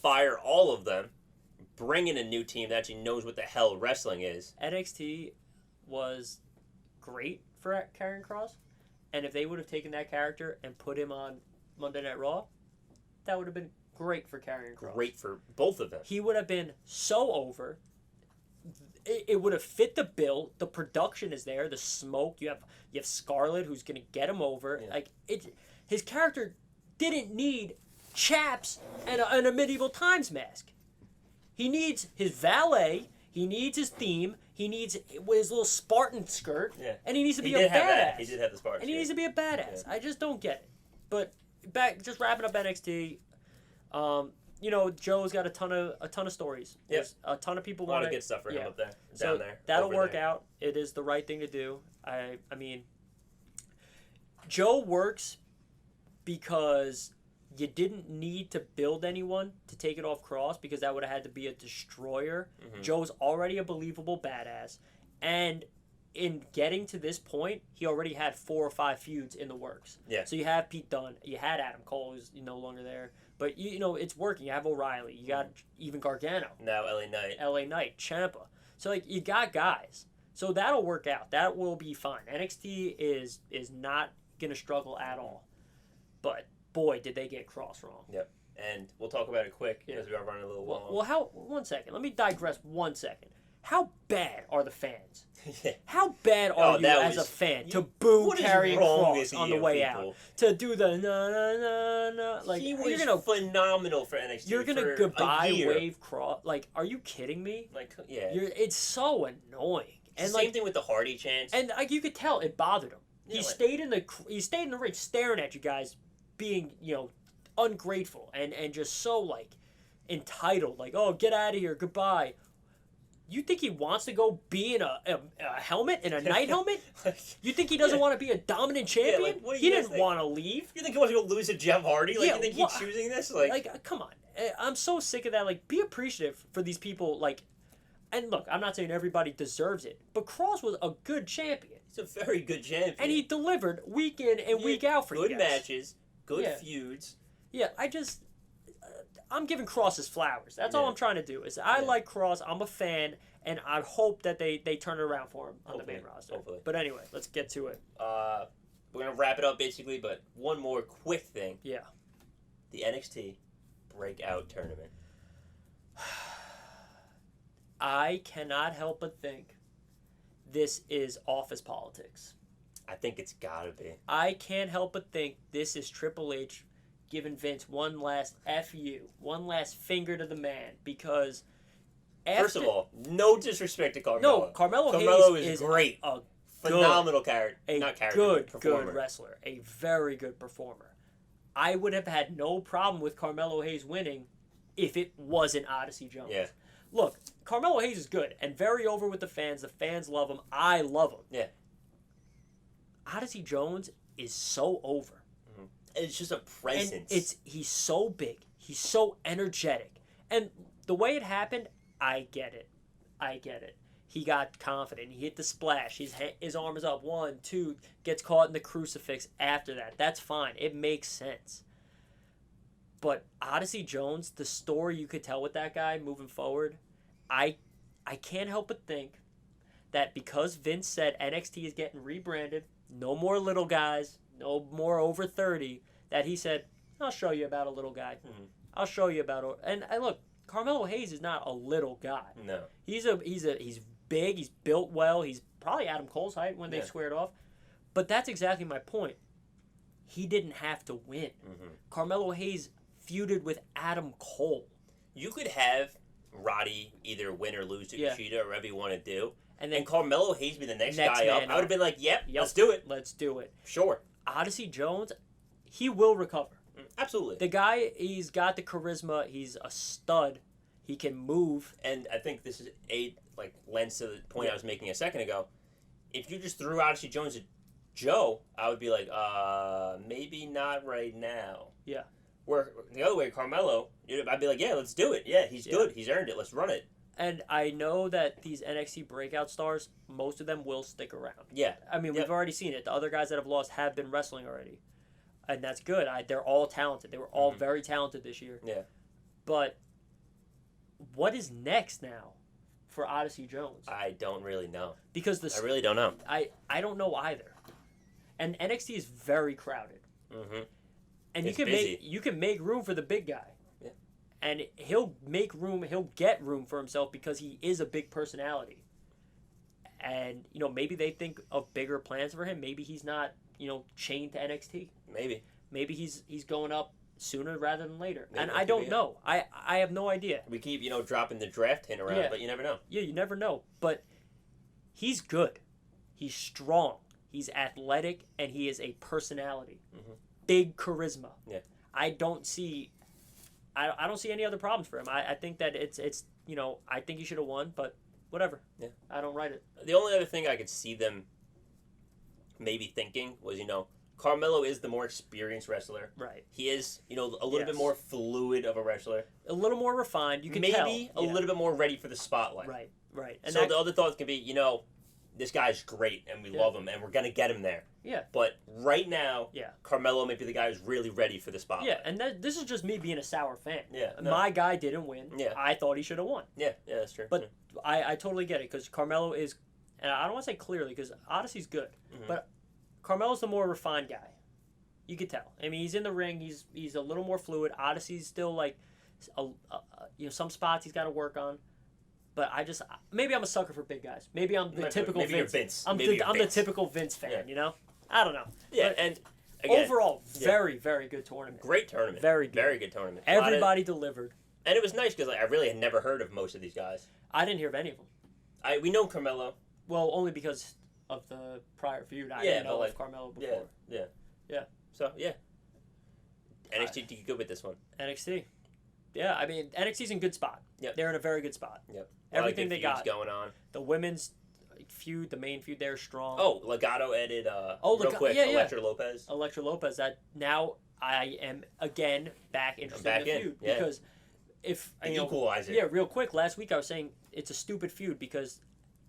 fire all of them, bring in a new team that actually knows what the hell wrestling is. NXT was great for Karrion Kross, and if they would have taken that character and put him on Monday Night Raw, that would have been great for Karrion Kross. Great for both of them. He would have been so over. It would have fit the bill. The production is there. The smoke. You have Scarlett who's gonna get him over. Yeah. Like his character didn't need chaps and a medieval times mask. He needs his valet. He needs his theme. He needs his little Spartan skirt. Yeah. And he needs to be He a did have badass. that. He did have the Spartan And he needs to be a badass. Yeah. I just don't get it. But just wrapping up NXT. Joe's got a ton of stories. Yep. There's a ton of people A lot want of good stuff for him up there, so down there. that'll over work there. out. It is the right thing to do. I mean, Joe works because you didn't need to build anyone to take it off Cross because that would have had to be a destroyer. Mm-hmm. Joe's already a believable badass, and in getting to this point, he already had 4 or 5 feuds in the works. Yeah. So you have Pete Dunne, you had Adam Cole, who's no longer there, but it's working. You have O'Reilly, you got even Gargano, Now LA Knight. Ciampa. So you got guys. So that'll work out. That will be fine. NXT is not gonna struggle at all. But boy, did they get Cross wrong. Yep. And we'll talk about it quick because we are running a little long. Well, one second. Let me digress 1 second. How bad are the fans? Yeah. How bad are you as a fan to boo Karrion Kross on the way out? To do the na. Like, he was you're gonna phenomenal for NXT. You're gonna for goodbye a year. wave Cross. Like, are you kidding me? Like, yeah. It's so annoying. And Same thing with the Hardy chants. And like you could tell, it bothered him. Yeah, He stayed in the ring, staring at you guys, being ungrateful and just so like entitled. Like, oh, get out of here, goodbye. You think he wants to go be in a helmet, in a night helmet? You think he doesn't want to be a dominant champion? like, what do He you guys didn't think? want to leave. You think he wants to go lose to Jeff Hardy? Like, Yeah, you think what? he's choosing this? Like, Come on. I'm so sick of that. Like, be appreciative for these people. Like, and look, I'm not saying everybody deserves it, but Cross was a good champion. he's a very good champion. And he delivered week in and week out for you good guys. matches, good Yeah. feuds. Yeah, I'm giving Cross his flowers. That's all Yeah. I'm trying to do. Is I like Cross. I'm a fan, and I hope that they turn it around for him on the main roster. Hopefully. But anyway, let's get to it. We're gonna wrap it up basically, but one more quick thing. Yeah. The NXT Breakout Tournament. I cannot help but think this is office politics. I think it's gotta be. I can't help but think this is Triple H giving Vince one last F you, one last finger to the man, because First of all, no disrespect to Carmelo. No, Carmelo Hayes is is great. a Phenomenal character. a good wrestler, a very good performer. I would have had no problem with Carmelo Hayes winning if it wasn't Odyssey Jones. Yeah. Look, Carmelo Hayes is good and very over with the fans. The fans love him. I love him. Yeah. Odyssey Jones is so over. It's just a presence. And he's so big. He's so energetic. And the way it happened, I get it. He got confident. He hit the splash. His arm is up. 1, 2, gets caught in the crucifix after that. That's fine. It makes sense. But Odyssey Jones, the story you could tell with that guy moving forward, I can't help but think that because Vince said NXT is getting rebranded, no more little guys, no more over 30, that he said, I'll show you about a little guy. Mm-hmm. I'll show you about and look, Carmelo Hayes is not a little guy. No. He's big, he's built well, he's probably Adam Cole's height when they squared off. But that's exactly my point. He didn't have to win. Mm-hmm. Carmelo Hayes feuded with Adam Cole. You could have Roddy either win or lose to Kushida or whatever you want to do. And then Carmelo Hayes be the next guy up. I would have been like, yep, let's do it. Let's do it. Sure. Odyssey Jones, he will recover. Absolutely. The guy, he's got the charisma. He's a stud. He can move. And I think this is lends to the point I was making a second ago. If you just threw Odyssey Jones at Joe, I would be like, maybe not right now. Yeah. Where the other way, Carmelo, I'd be like, yeah, let's do it. Yeah, he's good. He's earned it. Let's run it. And I know that these NXT breakout stars, most of them will stick around. Yeah. I mean, we've already seen it. The other guys that have lost have been wrestling already. And that's good. They're all talented. They were all very talented this year. Yeah. But what is next now for Odyssey Jones? I don't really know. Because I really don't know. I don't know either. And NXT is very crowded. Mm-hmm. And It's you can make room for the big guy. Yeah. And he'll make room, he'll get room for himself because he is a big personality. And, maybe they think of bigger plans for him. Maybe he's not, chained to NXT. Maybe he's going up sooner rather than later. Maybe and I don't know. I have no idea. We keep, dropping the draft hint around, but you never know. Yeah, you never know. But he's good. He's strong. He's athletic, and he is a personality. Mm-hmm. Big charisma. Yeah. I don't see any other problems for him. I think that it's I think he should have won, but whatever. Yeah. I don't write it. The only other thing I could see them maybe thinking was, Carmelo is the more experienced wrestler. Right. He is, a little bit more fluid of a wrestler. A little more refined. You can maybe tell. a little bit more ready for the spotlight. Right. And so the other thoughts can be, this guy's great and we love him and we're gonna get him there. Yeah. But right now, yeah, Carmelo may be the guy who's really ready for the spotlight. Yeah, and this is just me being a sour fan. Yeah. No. My guy didn't win. Yeah. I thought he should have won. Yeah, that's true. But I totally get it because Carmelo is, and I don't want to say clearly because Odyssey's good, but Carmelo's the more refined guy. You could tell. I mean, he's in the ring. He's a little more fluid. Odyssey's still like, some spots he's got to work on. But maybe I'm a sucker for big guys. Maybe I'm the typical Vince. I'm the typical Vince fan. Yeah. I don't know. Yeah, but and again, overall, very very good tournament. Great tournament. Very good. Very good tournament. Everybody delivered. And it was nice because I really had never heard of most of these guys. I didn't hear of any of them. We know Carmelo. Well, only because of the prior feud. I didn't know of Carmelo before. Yeah. So, yeah. NXT did good with this one. NXT. Yeah, I mean, NXT's in a good spot. Yep. They're in a very good spot. Yep. Everything they got going on. The women's feud, the main feud there is strong. Oh, Legato added, real quick, Elektra Lopez. Elektra Lopez. That now I am, again, back interested in the feud. Yeah. Because if... equalizer. Yeah, real quick. Last week I was saying it's a stupid feud because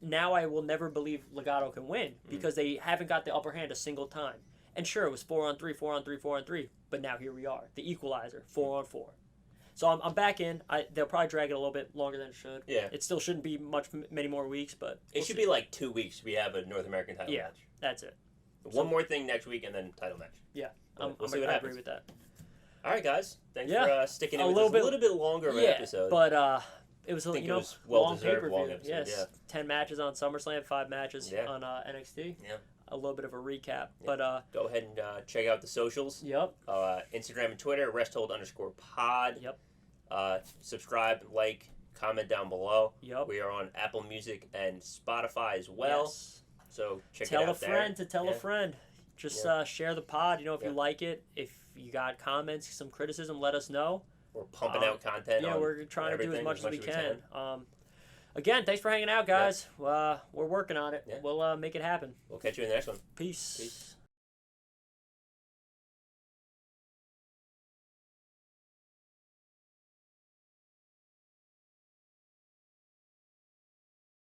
now I will never believe Legato can win because they haven't got the upper hand a single time. And sure, it was 4-on-3, 4-on-3, 4-on-3. But now here we are. The equalizer, 4-on-4. So I'm back in. They'll probably drag it a little bit longer than it should. Yeah. It still shouldn't be many more weeks, but it should be like 2 weeks. We have a North American title match. Yeah, that's it. One more thing next week and then title match. Yeah, we'll see what happens. I agree with that. All right, guys. Thanks for sticking in with us. A little bit longer of an episode. But it was it was long pay-per-view. Long episode, yes, 10 matches on SummerSlam, 5 matches on NXT. Yeah. A little bit of a recap, yeah. but go ahead and check out the socials. Yep. Instagram and Twitter, resthold_pod. Yep. Subscribe, like, comment down below. Yep. We are on Apple Music and Spotify as well. Yes. So check it out. Tell a friend there. to tell a friend. Just share the pod. If you like it, if you got comments, some criticism, let us know. We're pumping out content. Yeah, we're trying to do as much as we can. Again, thanks for hanging out, guys. We're working on it. Yeah. We'll make it happen. We'll catch you in the next one. Peace.